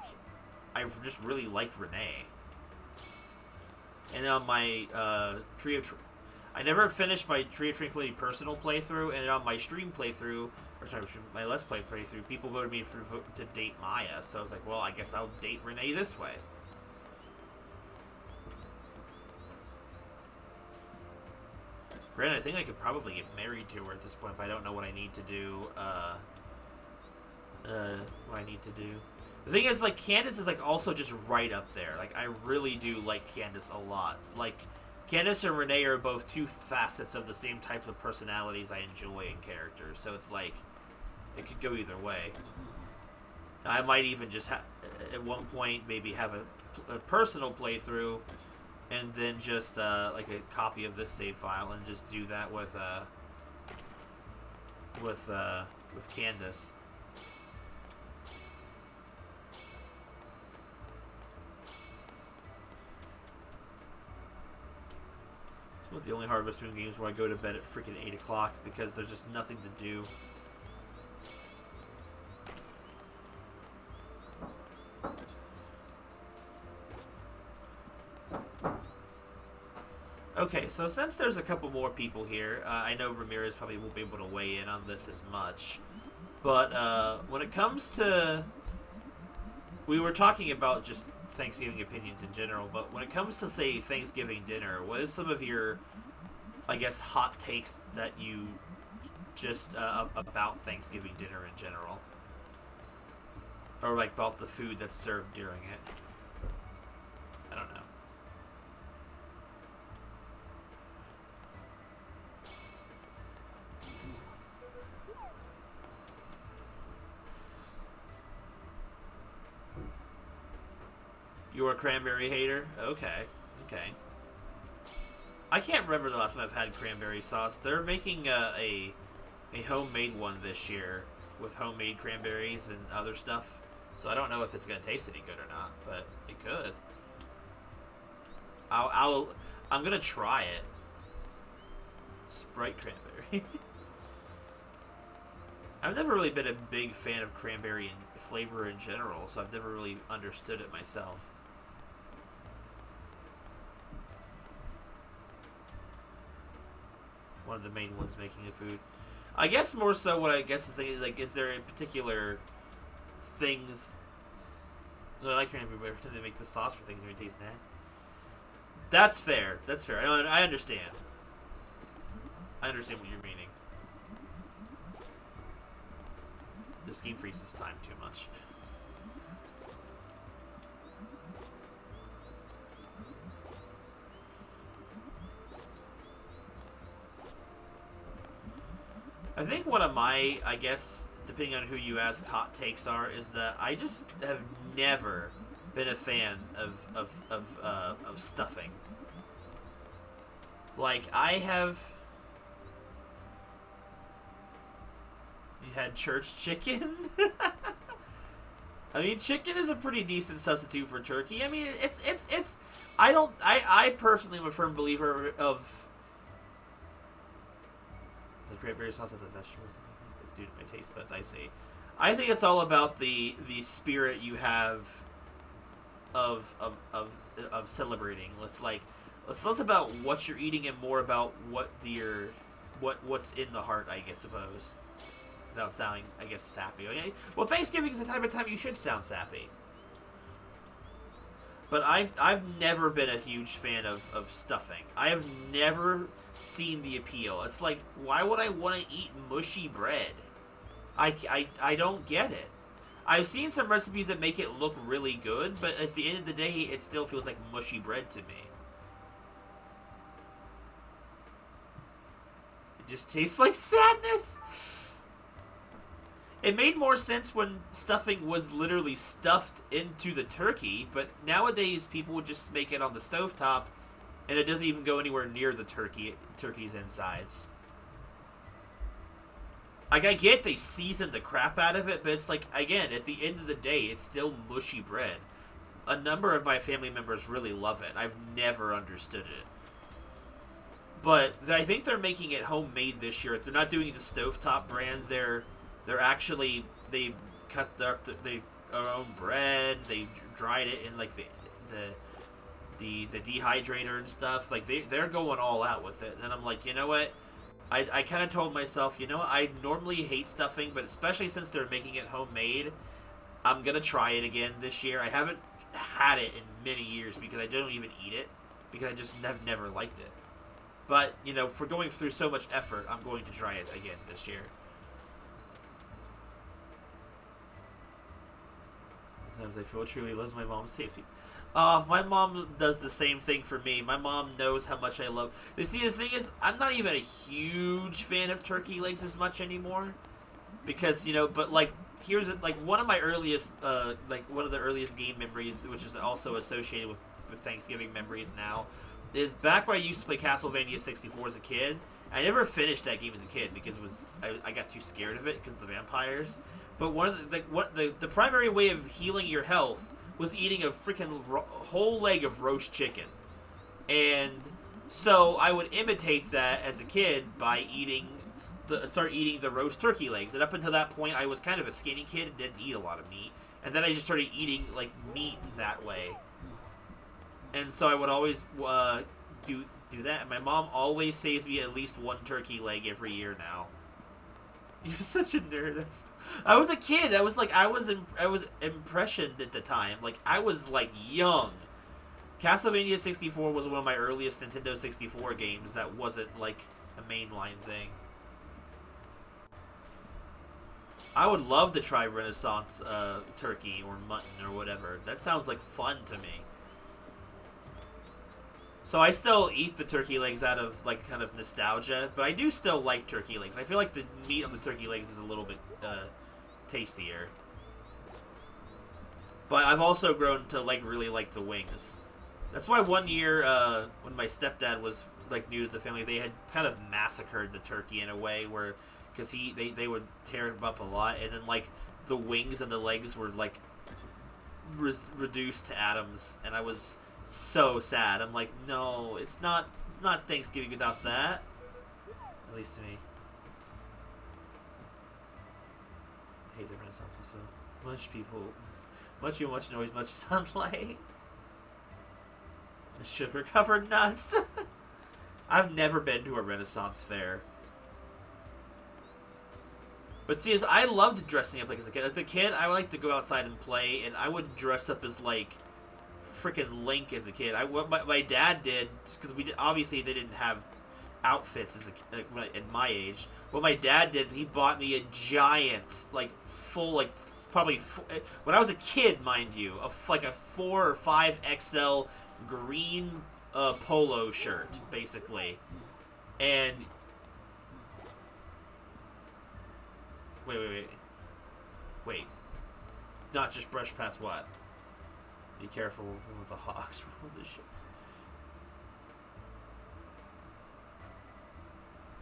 I just really like Renee. And on my I never finished my Tree of Tranquility personal playthrough, and on my stream playthrough, or sorry, my Let's Play playthrough, people voted me to date Maya, so I was like, well, I guess I'll date Renee this way. Granted, I think I could probably get married to her at this point, but I don't know what I need to do, The thing is, like, Candace is, like, also just right up there. Like, I really do like Candace a lot. Like, Candace and Renee are both two facets of the same type of personalities I enjoy in characters. So it's like, it could go either way. I might even just at one point maybe have a personal playthrough, and then just like a copy of this save file, and just do that with Candace. One of the only Harvest Moon games where I go to bed at freaking 8 o'clock because there's just nothing to do. Okay, so since there's a couple more people here, I know Ramirez probably won't be able to weigh in on this as much, but when it comes to... We were talking about just Thanksgiving opinions in general, but when it comes to, say, Thanksgiving dinner, what is some of your, I guess, hot takes that you just about Thanksgiving dinner in general? Or, like, about the food that's served during it? I don't know. You're a cranberry hater? Okay. Okay. I can't remember the last time I've had cranberry sauce. They're making a homemade one this year with homemade cranberries and other stuff. So I don't know if it's going to taste any good or not, but it could. I'm going to try it. Sprite cranberry. I've never really been a big fan of cranberry and flavor in general, so I've never really understood it myself. One of the main ones making the food. I guess more so what I guess is thinking, like, is there a particular things... I like cranberry, but every time they make the sauce for things, it tastes nasty. That's fair. That's fair. I understand. I understand what you're meaning. This game freezes time too much. I think one of my, I guess, depending on who you ask, hot takes are, is that I just have never been a fan of stuffing. Like, I have... You had church chicken? I mean, chicken is a pretty decent substitute for turkey. I mean, it's I personally am a firm believer of the cranberry sauce with the vegetables. It's due to my taste buds, I see. I think it's all about the spirit you have of celebrating. It's less about what you're eating and more about what's in the heart, I guess, suppose. Without sounding, I guess, sappy. Well, Thanksgiving is the type of time you should sound sappy. But I've never been a huge fan of stuffing. I have never seen the appeal. It's like, why would I want to eat mushy bread? I don't get it. I've seen some recipes that make it look really good, but at the end of the day, it still feels like mushy bread to me. It just tastes like sadness. It made more sense when stuffing was literally stuffed into the turkey, but nowadays people would just make it on the stovetop, and it doesn't even go anywhere near the turkey's insides. Like, I get they seasoned the crap out of it, but it's like, again, at the end of the day, it's still mushy bread. A number of my family members really love it. I've never understood it. But I think they're making it homemade this year. They're not doing the stovetop brand. They're actually, they cut their own bread. They dried it in like the dehydrator and stuff. Like they're going all out with it. And I'm like, you know what? I kind of told myself, you know what? I normally hate stuffing, but especially since they're making it homemade, I'm gonna try it again this year. I haven't had it in many years because I don't even eat it because I just have never liked it. But, you know, for going through so much effort, I'm going to try it again this year. Sometimes I feel truly loves my mom's safety. My mom does the same thing for me. My mom knows how much I love... You see, the thing is, I'm not even a huge fan of turkey legs as much anymore. Because, you know, but, like, here's, like, one of my earliest, one of the earliest game memories, which is also associated with Thanksgiving memories now, is back when I used to play Castlevania 64 as a kid. I never finished that game as a kid because I got too scared of it because of the vampires. But one of the primary way of healing your health was eating a freaking whole leg of roast chicken. And so I would imitate that as a kid by start eating the roast turkey legs. And up until that point, I was kind of a skinny kid and didn't eat a lot of meat. And then I just started eating like meat that way. And so I would always do that. And my mom always saves me at least one turkey leg every year now. You're such a nerd. I was a kid. I was impressioned at the time. Like, I was, like, young. Castlevania 64 was one of my earliest Nintendo 64 games that wasn't, like, a mainline thing. I would love to try Renaissance turkey or mutton or whatever. That sounds like fun to me. So I still eat the turkey legs out of, like, kind of nostalgia, but I do still like turkey legs. I feel like the meat on the turkey legs is a little bit tastier. But I've also grown to, like, really like the wings. That's why one year, when my stepdad was, like, new to the family, they had kind of massacred the turkey in a way where, because they would tear him up a lot, and then, like, the wings and the legs were, like, reduced to atoms, and I was so sad. I'm like, no, it's not Thanksgiving without that. At least to me. I hate the Renaissance Festival. Much people, much noise, much sunlight. Sugar-covered nuts. I've never been to a Renaissance fair. But see, I loved dressing up like as a kid. As a kid, I would like to go outside and play, and I would dress up as, like, freaking Link as a kid. What my dad did, because obviously they didn't have outfits as at my age. What my dad did is he bought me a giant, like, full, like, probably when I was a kid, mind you, like a 4 or 5 XL green polo shirt, basically. And wait, not just brush past what? Be careful with the hawks for this shit.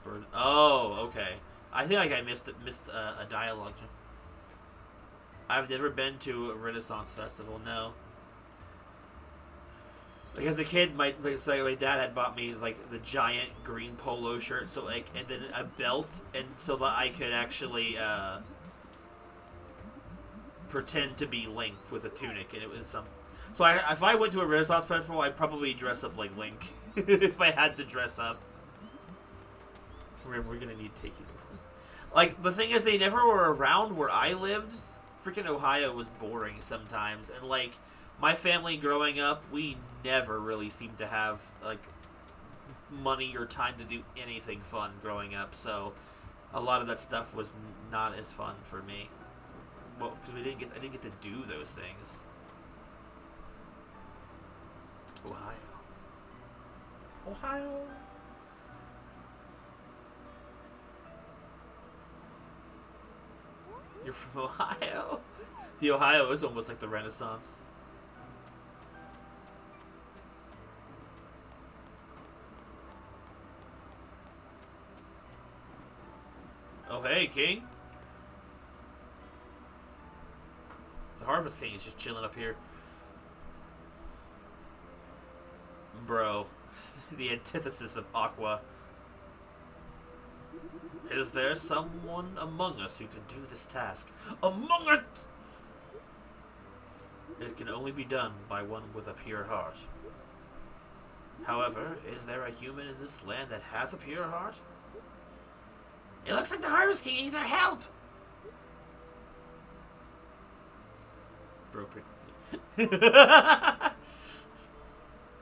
Bird. Oh, okay. I think I missed a dialogue. I've never been to a Renaissance festival. No. Like as a kid, my dad had bought me like the giant green polo shirt, so like, and then a belt, and so that I could actually pretend to be Link with a tunic, and it was some. So if I went to a Renaissance festival, I'd probably dress up like Link if I had to dress up. We're gonna need to take you. Like the thing is, they never were around where I lived. Freaking Ohio was boring sometimes, and like my family growing up, we never really seemed to have like money or time to do anything fun growing up. So a lot of that stuff was not as fun for me. Well, because I didn't get to do those things. Ohio. You're from Ohio? The Ohio is almost like the Renaissance. hey, King. The Harvest King is just chilling up here. Bro, the antithesis of Aqua. Is there someone among us who can do this task? Among us! It can only be done by one with a pure heart. However, is there a human in this land that has a pure heart? It looks like the Harvest King needs our help! Bro,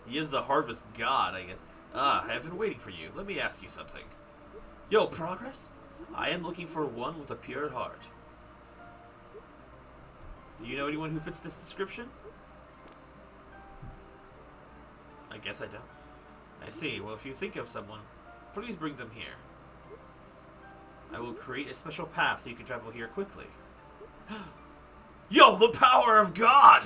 he is the harvest god, I guess. Ah, I have been waiting for you. Let me ask you something. Yo, Progress? I am looking for one with a pure heart. Do you know anyone who fits this description? I guess I don't. I see. Well, if you think of someone, please bring them here. I will create a special path so you can travel here quickly. Yo, the power of God!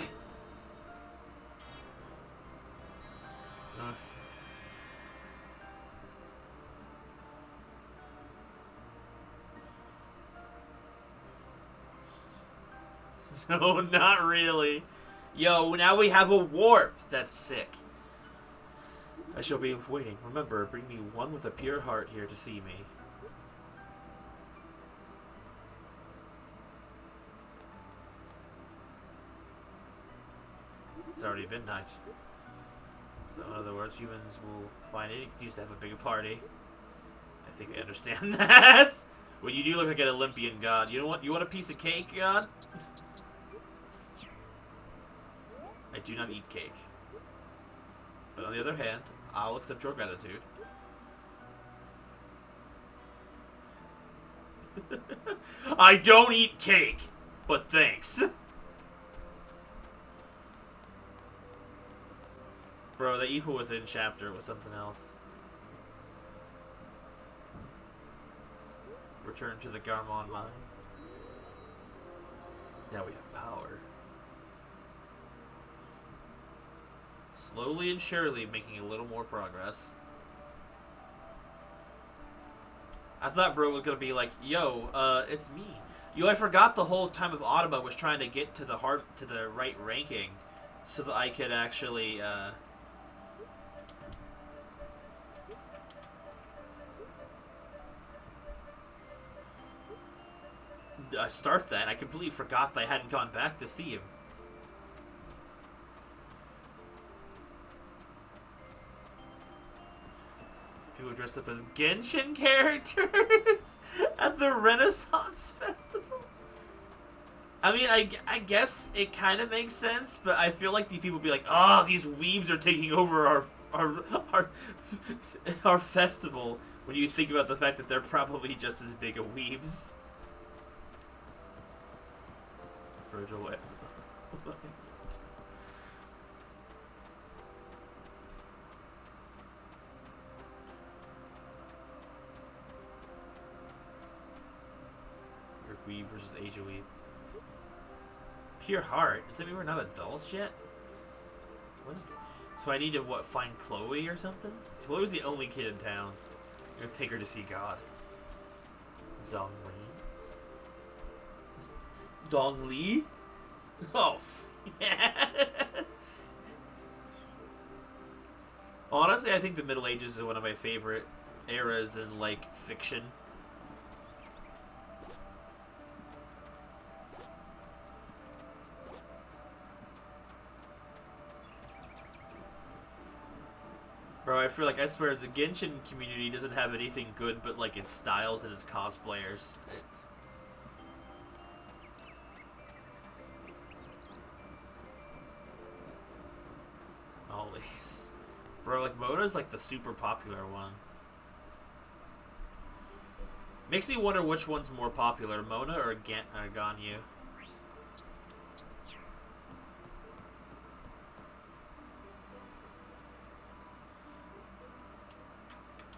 No, not really. Yo, now we have a warp. That's sick. I shall be waiting. Remember, bring me one with a pure heart here to see me. It's already midnight. So, in other words, humans will find any excuse to have a big party. I think I understand that. Well, you do look like an Olympian god. You know what? You want a piece of cake, god? I do not eat cake. But on the other hand, I'll accept your gratitude. I don't eat cake, but thanks. Bro, the Evil Within chapter was something else. Return to the Garmon mine. Now we have power. Slowly and surely making a little more progress. I thought bro was gonna be like, yo, it's me. Yo, I forgot the whole time of Automa was trying to get to the right ranking so that I could actually, start that. I completely forgot that I hadn't gone back to see him. People dressed up as Genshin characters at the Renaissance Festival. I mean, I guess it kind of makes sense, but I feel like these people be like, oh, these weebs are taking over our festival, when you think about the fact that they're probably just as big of weebs. Virgil, what? Weeb versus Asia Weeb. Pure heart? Does that mean we're not adults yet? What is... So I need to, what, find Chloe or something? Chloe's the only kid in town. I'm gonna take her to see God. Zhongli? Dongli? Oh, yes! Honestly, I think the Middle Ages is one of my favorite eras in, like, fiction. Bro, I feel like, I swear, the Genshin community doesn't have anything good but, like, its styles and its cosplayers. Always. Bro, like, Mona's, like, the super popular one. Makes me wonder which one's more popular, Mona or Ganyu.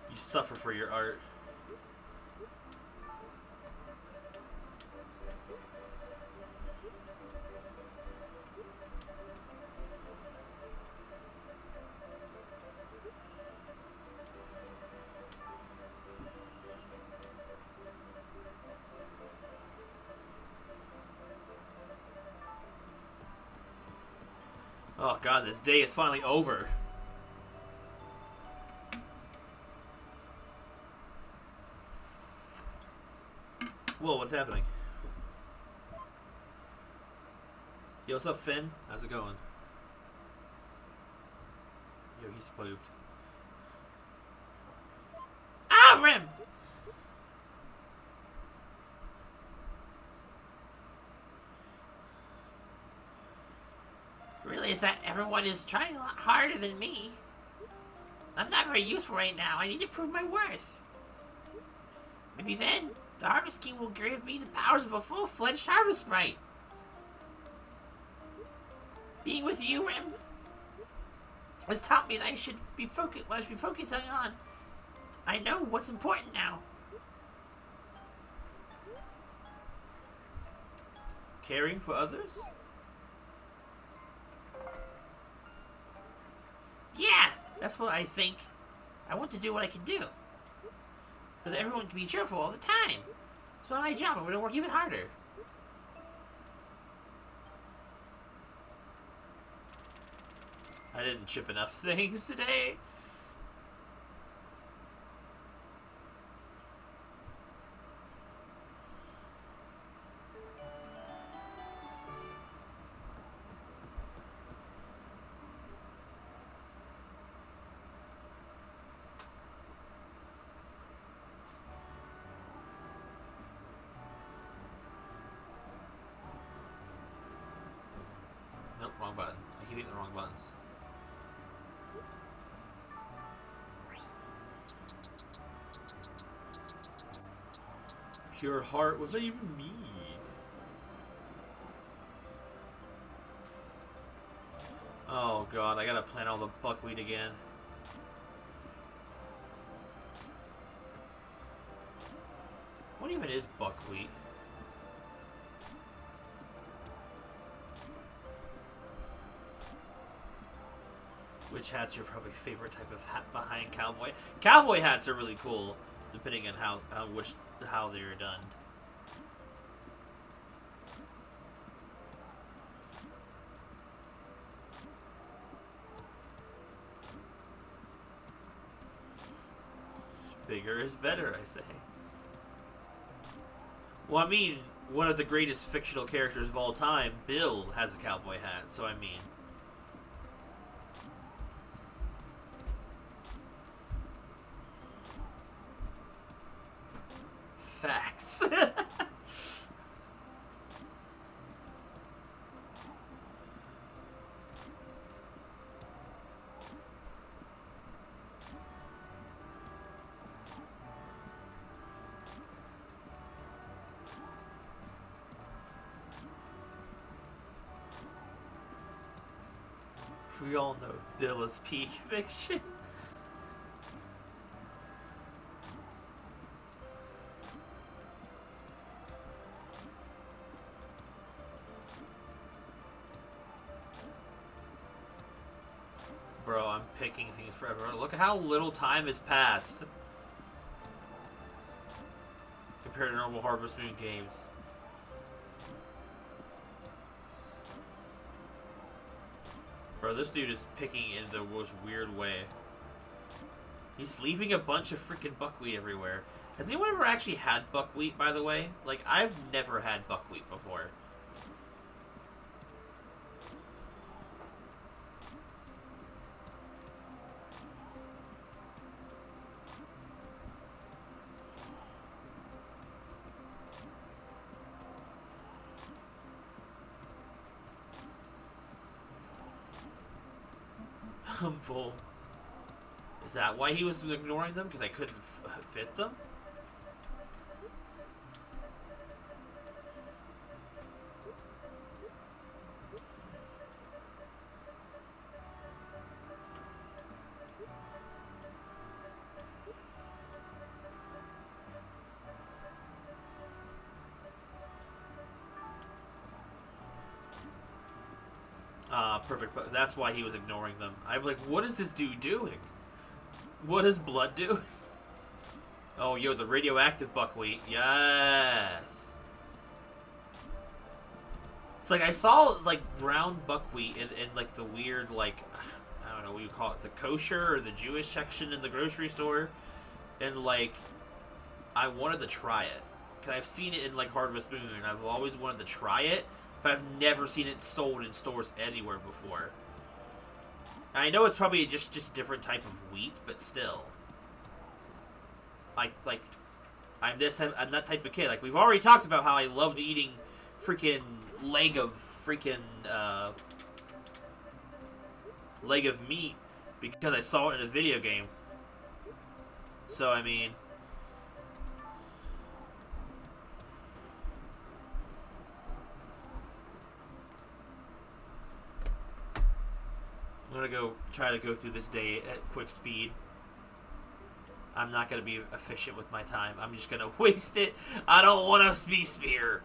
You suffer for your art. Oh god, this day is finally over. Whoa, what's happening? Yo, what's up, Finn? How's it going? Yo, he's pooped. Ah, Rim! Really is that everyone is trying a lot harder than me. I'm not very useful right now. I need to prove my worth. Maybe then, the Harvest King will give me the powers of a full-fledged Harvest Sprite. Being with you, Rim, has taught me that I should be focusing on. I know what's important now. Caring for others? Yeah, that's what I think. I want to do what I can do. So that everyone can be cheerful all the time. It's my job. I'm going to work even harder. I didn't ship enough things today. Nope, wrong button. I keep hitting the wrong buttons. Pure heart? What does that even mean? Oh god, I gotta plant all the buckwheat again. What even is buckwheat? Which hat's your probably favorite type of hat behind cowboy? Cowboy hats are really cool, depending on how they're done. Bigger is better, I say. Well, I mean, one of the greatest fictional characters of all time, Bill, has a cowboy hat, so I mean. Facts. We all know Bill is peak fiction. Bro, I'm picking things forever. Look at how little time has passed compared to normal Harvest Moon games. Bro, this dude is picking in the most weird way. He's leaving a bunch of freaking buckwheat everywhere. Has anyone ever actually had buckwheat, by the way? Like, I've never had buckwheat before. Humble. Is that why he was ignoring them? Because I couldn't fit them? Perfect. But that's why he was ignoring them. I'm like, what is this dude doing? What is blood doing? Oh, yo, the radioactive buckwheat. Yes. It's like I saw like brown buckwheat in like the weird like I don't know what you call it, the kosher or the Jewish section in the grocery store, and like I wanted to try it because I've seen it in like Harvest Moon. I've always wanted to try it, but I've never seen it sold in stores anywhere before. And I know it's probably just different type of wheat, but still, like I'm that type of kid. Like we've already talked about how I loved eating freaking leg of meat because I saw it in a video game. So I mean, I'm gonna try to go through this day at quick speed. I'm not gonna be efficient with my time. I'm just gonna waste it. I don't want to be Spear.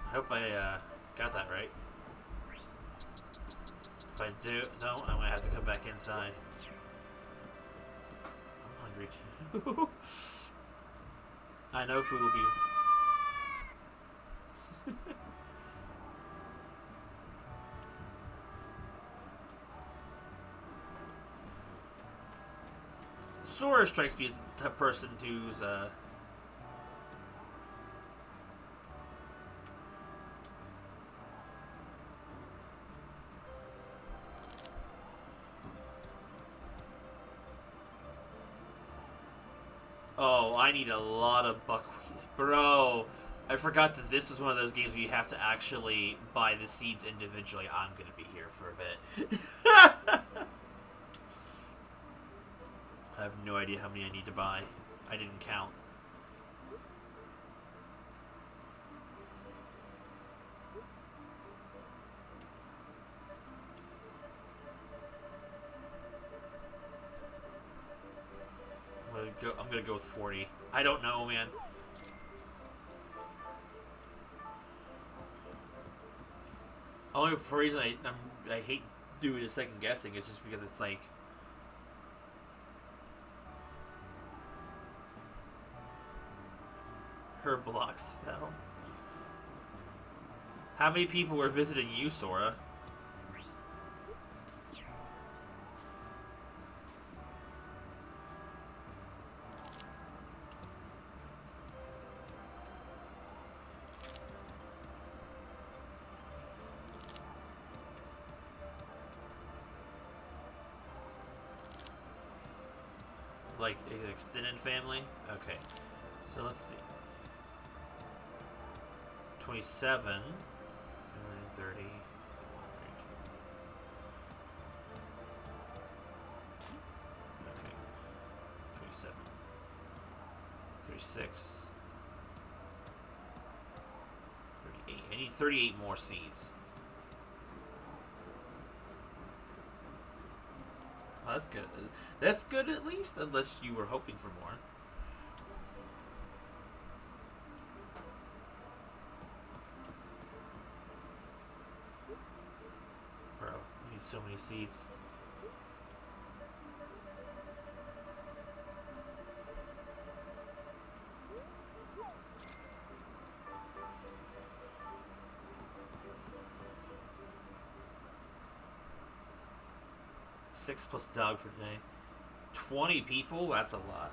I hope I got that right. If I don't, I'm gonna have to come back inside. I'm hungry too. I know food will be. Sora strikes me as the person who's Oh, I need a lot of buckwheat. Bro, I forgot that this was one of those games where you have to actually buy the seeds individually. I'm going to be here for a bit. I have no idea how many I need to buy. I didn't count. I'm gonna go with 40. I don't know, man. Only reason I hate doing the second guessing is just because it's like her blocks fell. How many people were visiting you, Sora? Like an extended family? Okay. So let's see. 27. 30. Okay. 27. 36. 38. I need 38 more seeds. Oh, that's good. That's good at least, unless you were hoping for more. Bro, you need so many seeds. Six plus dog for today. 20 people? That's a lot.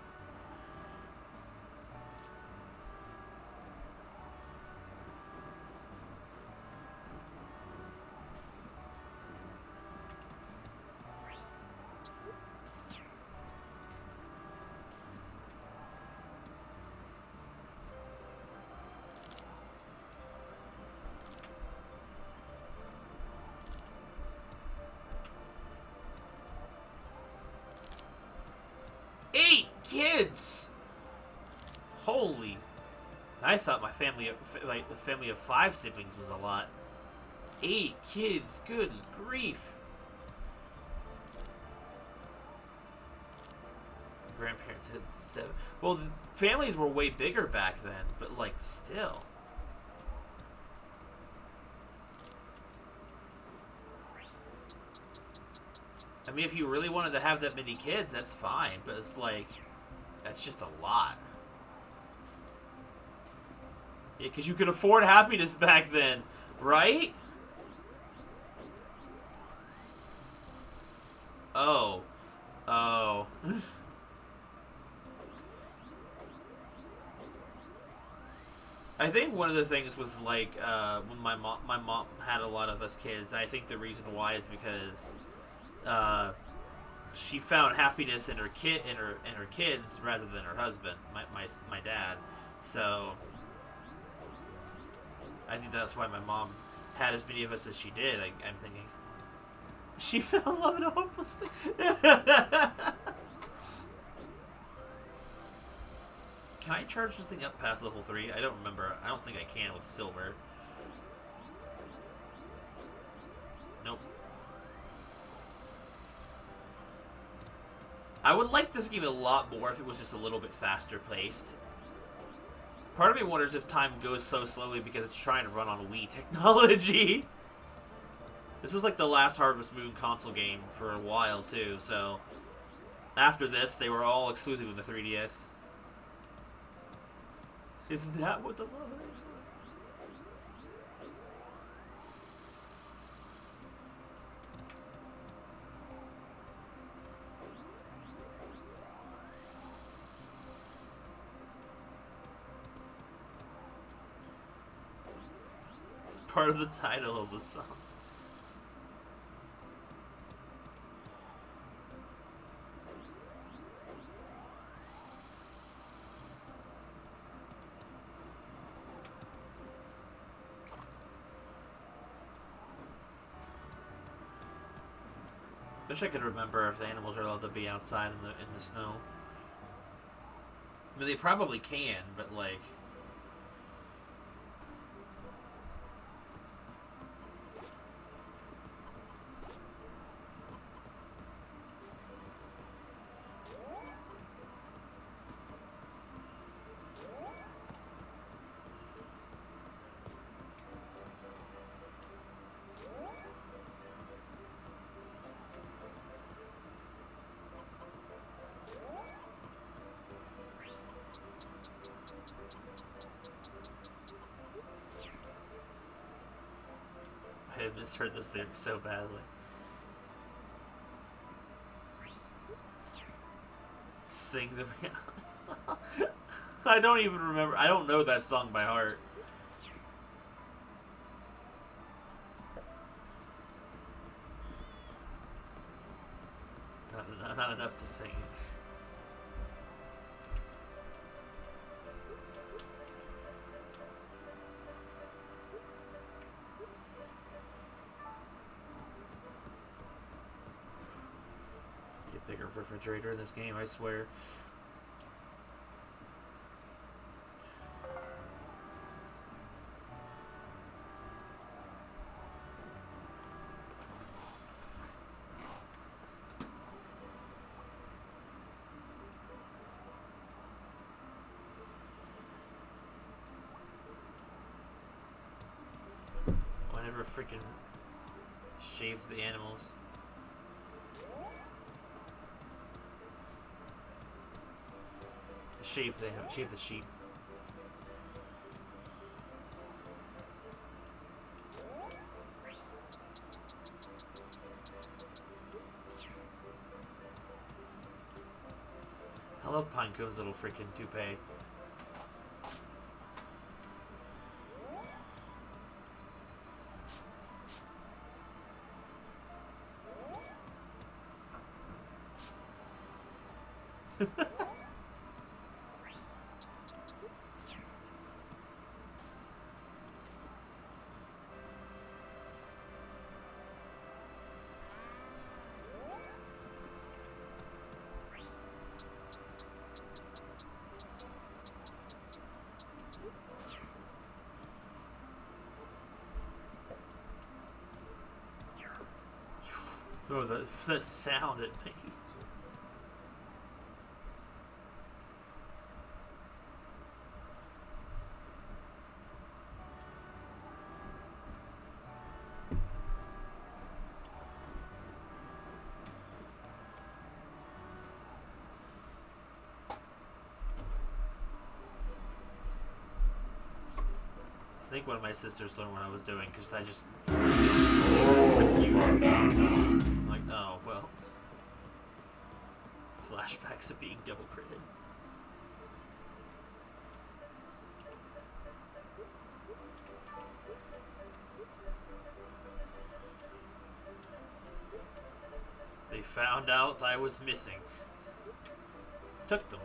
kids! Holy. I thought my family, like a family of 5 siblings was a lot. 8 kids, good grief. Grandparents had 7. Well, the families were way bigger back then, but like still. I mean, if you really wanted to have that many kids, that's fine, but it's like, that's just a lot. Yeah, because you could afford happiness back then, right? Oh. Oh. I think one of the things was like when my mom had a lot of us kids. I think the reason why is because she found happiness in her kids rather than her husband, my dad. So I think that's why my mom had as many of us as she did. I'm thinking she found love in a hopeless place. Can I charge the thing up past level 3? I don't remember. I don't think I can with silver. Nope. I would like this game a lot more if it was just a little bit faster paced. Part of me wonders if time goes so slowly because it's trying to run on Wii technology. This was like the last Harvest Moon console game for a while too, so after this they were all exclusive with the 3DS. Is that what the love is like? It's part of the title of the song. Wish I could remember if the animals are allowed to be outside in the snow. I mean, they probably can, but like. I just heard those lyrics so badly. Sing the Rihanna song. I don't even remember. I don't know that song by heart. Not enough to sing it. Bigger refrigerator in this game, I swear. I never freaking shaved the animals. Shave the sheep. I love Pineco's little freaking toupee. Oh, that sound it made. I think one of my sisters learned what I was doing because I just frick you. I'm like, oh well. Flashbacks of being double critted. They found out I was missing. Took them.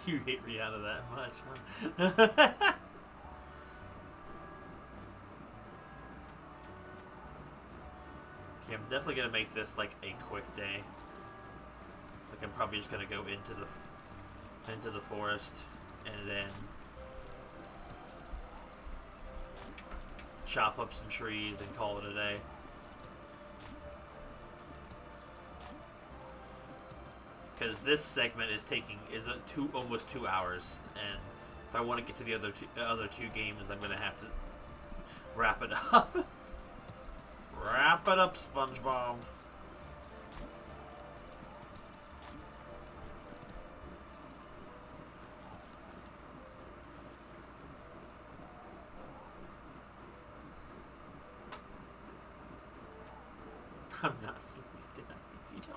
You hate Rihanna that much, huh? Okay, I'm definitely gonna make this like a quick day. Like I'm probably just gonna go into the forest and then chop up some trees and call it a day. Because this segment is almost 2 hours, and if I want to get to the other two games, I'm gonna have to wrap it up. Wrap it up, SpongeBob. I'm not sleepy tonight. You don't.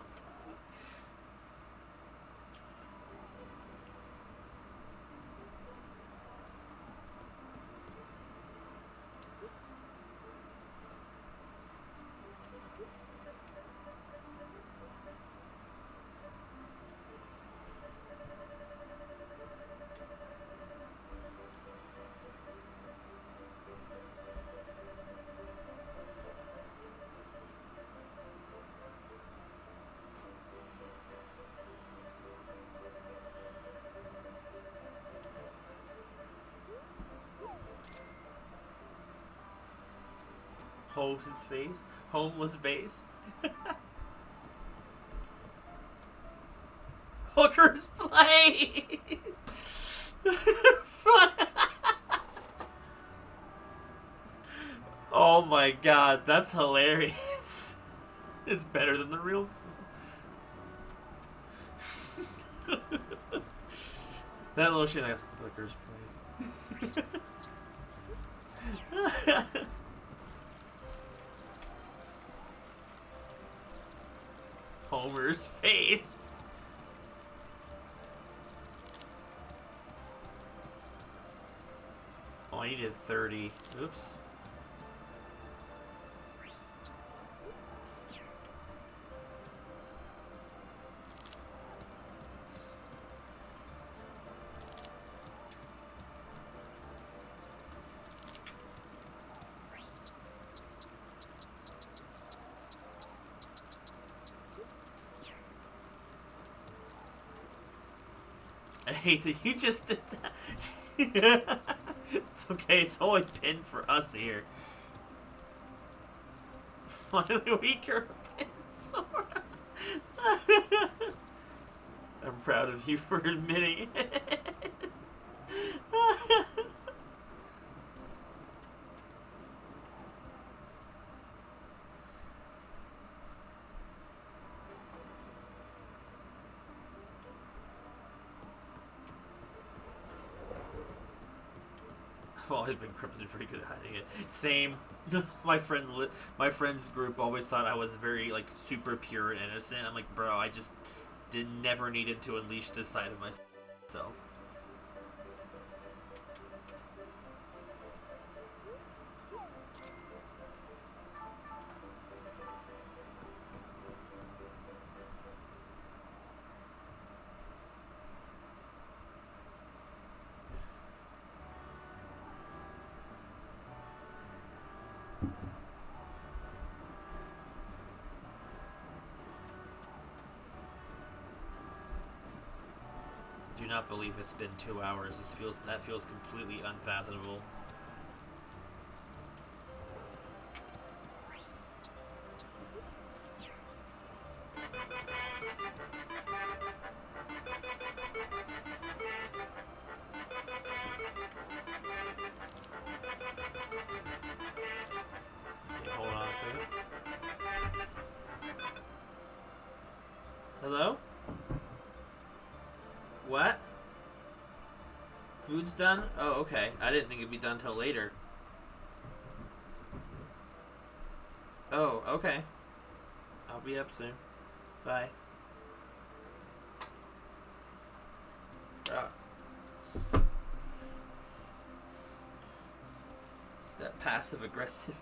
Hold his face. Homeless base. Hooker's place. Oh my god, that's hilarious. It's better than the real song. That little shit like Hooker's place. Homer's face. Oh, I needed 30. Oops. I hate that you just did that. It's okay, it's only pinned for us here. One of the weaker Sora. I'm proud of you for admitting it. I've always been Crimson pretty good at hiding it. Same. my friend's group always thought I was very like super pure and innocent. I'm like, bro, I just never needed to unleash this side of myself. cannot believe it's been 2 hours. That feels completely unfathomable. Okay, hold on a second. Hello? What? Food's done? Oh, okay. I didn't think it'd be done till later. Oh, okay. I'll be up soon. Bye. That passive aggressive.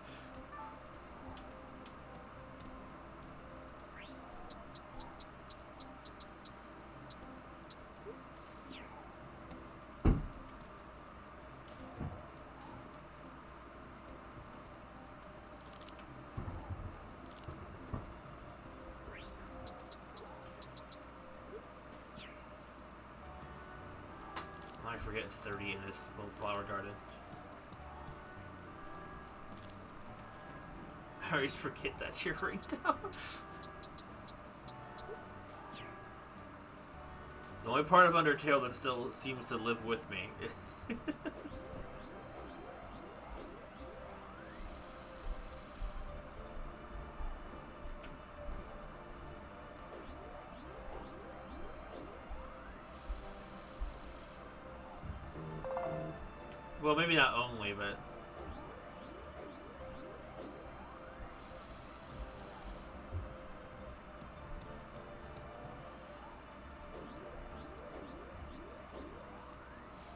I forget it's 30 in this little flower garden. I always forget that's your ringtone. The only part of Undertale that still seems to live with me is... Well, maybe not only, but...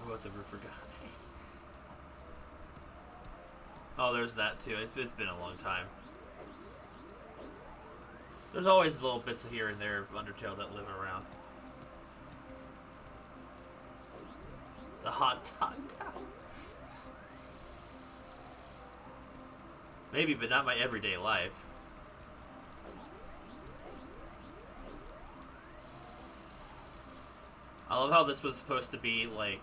What about the Rufagani? Oh, there's that too. It's been a long time. There's always little bits here and there of Undertale that live around. The hot dog town. Maybe, but not my everyday life. I love how this was supposed to be like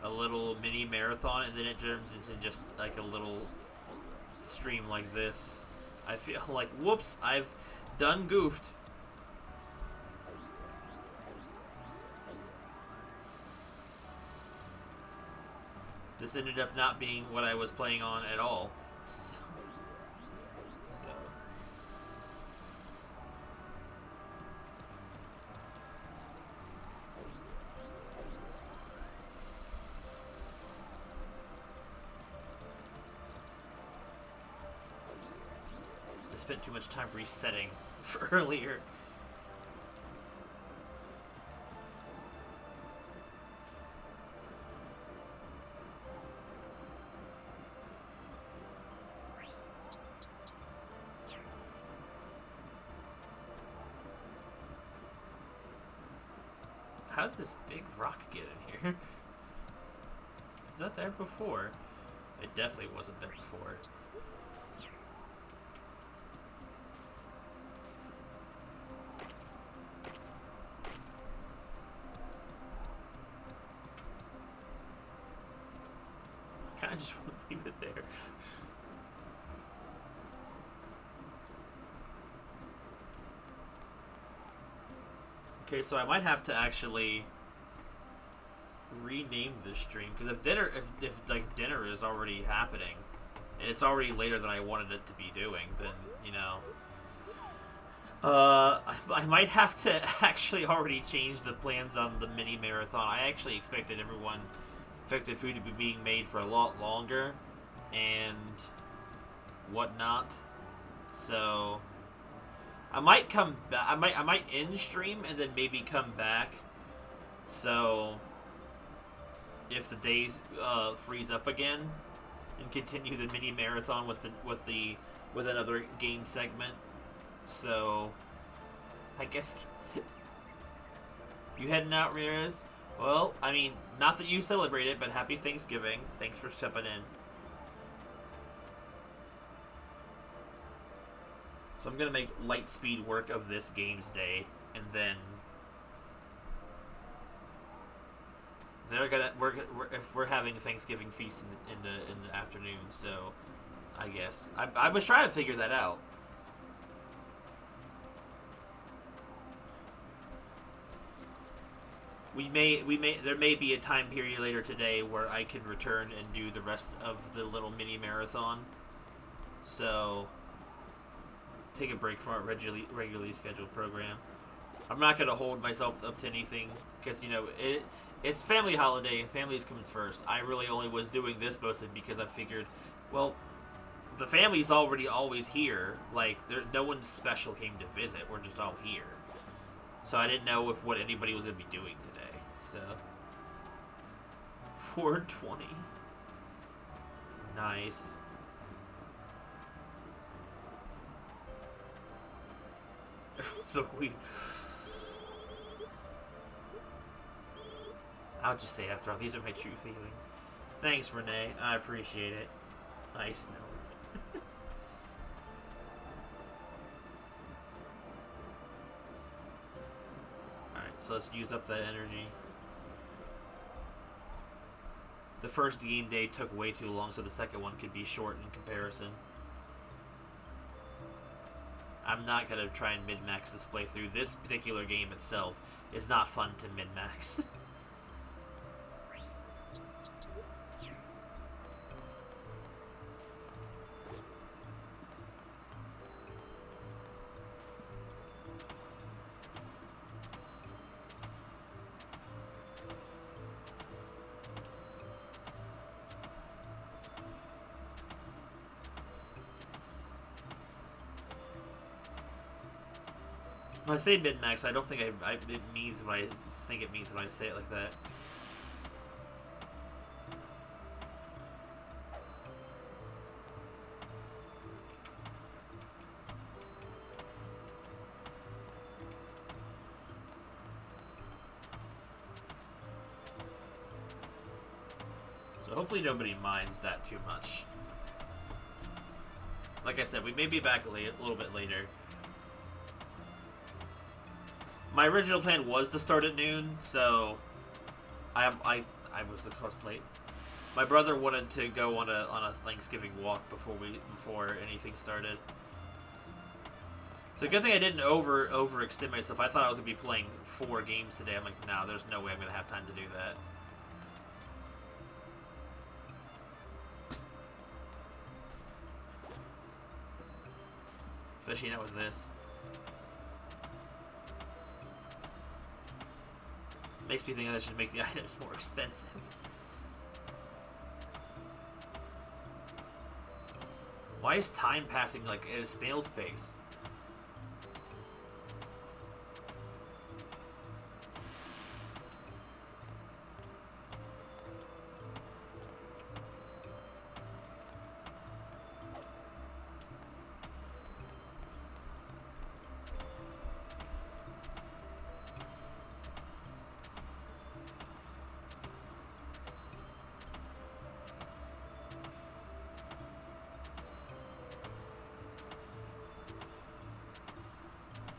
a little mini marathon, and then it turned into just like a little stream like this. I feel like, whoops, I've done goofed. This ended up not being what I was playing on at all. So. I spent too much time resetting for earlier. How did this big rock get in here? Was that there before? It definitely wasn't there before. I kinda just want to leave it there. Okay, so I might have to actually rename this stream, because if like dinner is already happening and it's already later than I wanted it to be doing, then you know, I might have to actually already change the plans on the mini marathon. I actually expected expected food to be being made for a lot longer and whatnot, so. I might come back. I might end stream and then maybe come back. So if the days freeze up again, and continue the mini marathon with another game segment. So I guess you heading out, Ramirez? Well, I mean, not that you celebrate it, but happy Thanksgiving. Thanks for stepping in. So I'm going to make light speed work of this game's day, and then if we're having a Thanksgiving feast in the afternoon, so I guess I was trying to figure that out. There may be a time period later today where I can return and do the rest of the little mini marathon. So take a break from our regularly scheduled program. I'm not gonna hold myself up to anything because it's family holiday and families comes first. I really only was doing this mostly because I figured, well, the family's already always here. Like no one special came to visit. We're just all here. So I didn't know what anybody was gonna be doing today. So 420. Nice. Smoke weed. I'll just say after all, these are my true feelings. Thanks, Renee. I appreciate it. Nice know. Alright, so let's use up that energy. The first game day took way too long, so the second one could be short in comparison. I'm not going to try and min-max this playthrough. This particular game itself is not fun to min-max. When I say min-max, I don't think it means what I think it means when I say it like that. So hopefully nobody minds that too much. Like I said, we may be back a little bit later. My original plan was to start at noon, so I was of course late. My brother wanted to go on a Thanksgiving walk before anything started. So good thing I didn't overextend myself. I thought I was gonna be playing 4 games today. I'm like, no, there's no way I'm gonna have time to do that. Especially not with this. Makes me think that I should make the items more expensive. Why is time passing like at a snail's pace?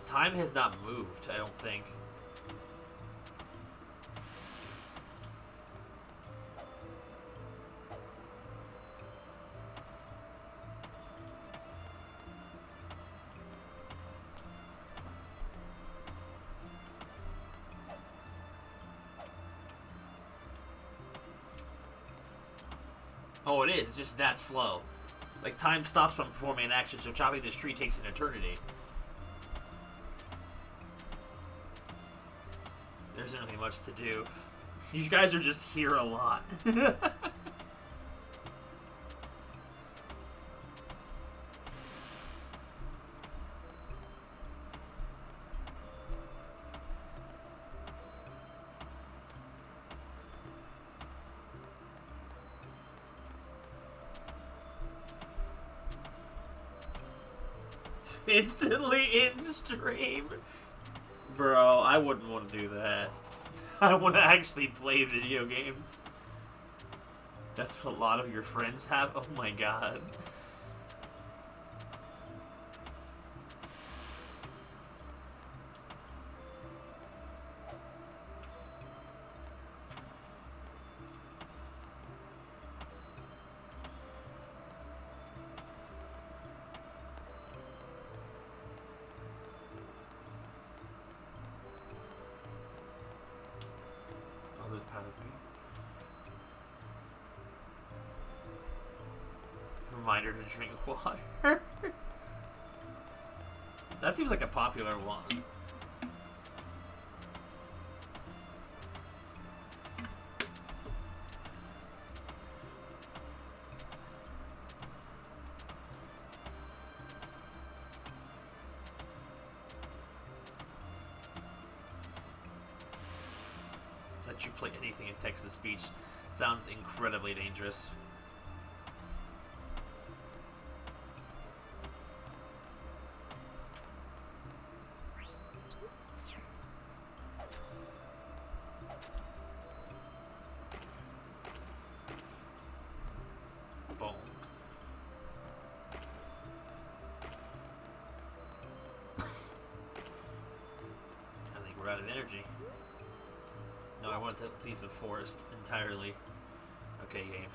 Time has not moved, I don't think. Oh, it is. It's just that slow. Like, time stops when performing an action, so chopping this tree takes an eternity. There's nothing much to do. You guys are just here a lot. Instantly in stream? Bro, I wouldn't want to do that. I want to actually play video games. That's what a lot of your friends have? Oh my god. Reminder to drink water. That seems like a popular one. Let you play anything in text-to-speech sounds incredibly dangerous. Bonk. I think we're out of energy. No, I want to leave the forest entirely. Okay, game.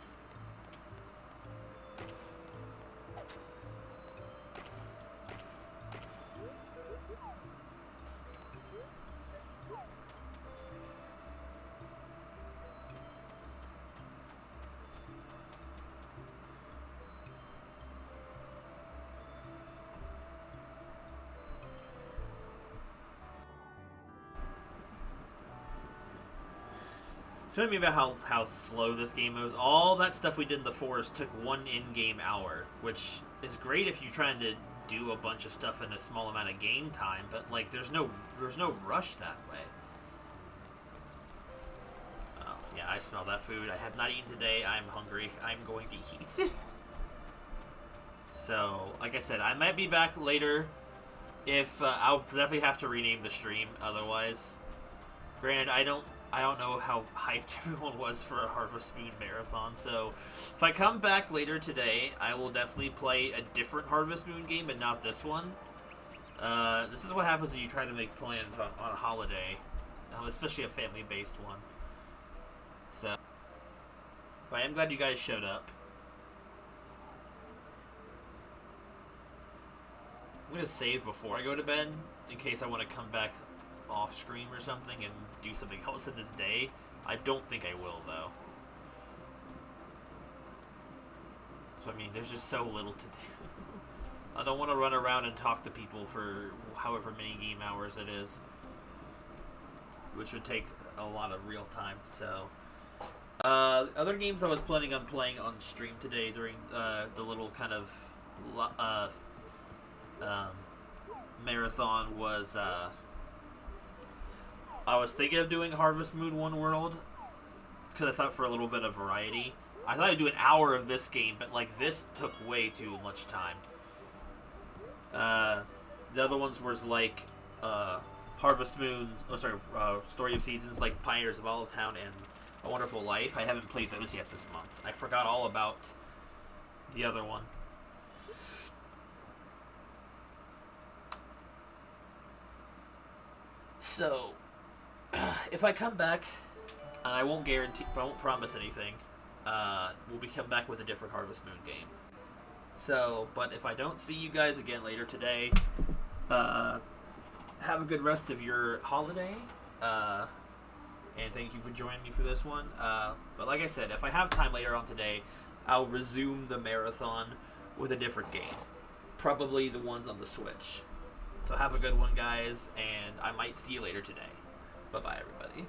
So tell me about how slow this game moves. All that stuff we did in the forest took 1 in-game hour, which is great if you're trying to do a bunch of stuff in a small amount of game time, but like there's no rush that way. Oh, yeah, I smell that food. I have not eaten today. I'm hungry. I'm going to eat. So, like I said, I might be back later if I'll definitely have to rename the stream otherwise. Granted, I don't know how hyped everyone was for a Harvest Moon marathon, so if I come back later today, I will definitely play a different Harvest Moon game, but not this one. This is what happens when you try to make plans on a holiday, especially a family-based one. So, but I am glad you guys showed up. I'm going to save before I go to bed, in case I want to come back off screen or something and do something else in this day. I don't think I will, though. So, I mean, there's just so little to do. I don't want to run around and talk to people for however many game hours it is, which would take a lot of real time, so... other games I was planning on playing on stream today during the little kind of marathon was... I was thinking of doing Harvest Moon One World, because I thought for a little bit of variety. I thought I'd do an hour of this game, but like this took way too much time. The other ones was like Harvest Moon, Story of Seasons, like Pioneers of Olive Town and A Wonderful Life. I haven't played those yet this month. I forgot all about the other one. So, if I come back, and I won't promise anything, we'll come back with a different Harvest Moon game. So, but if I don't see you guys again later today, have a good rest of your holiday, and thank you for joining me for this one. But like I said, if I have time later on today, I'll resume the marathon with a different game. Probably the ones on the Switch. So have a good one, guys, and I might see you later today. Bye-bye, everybody.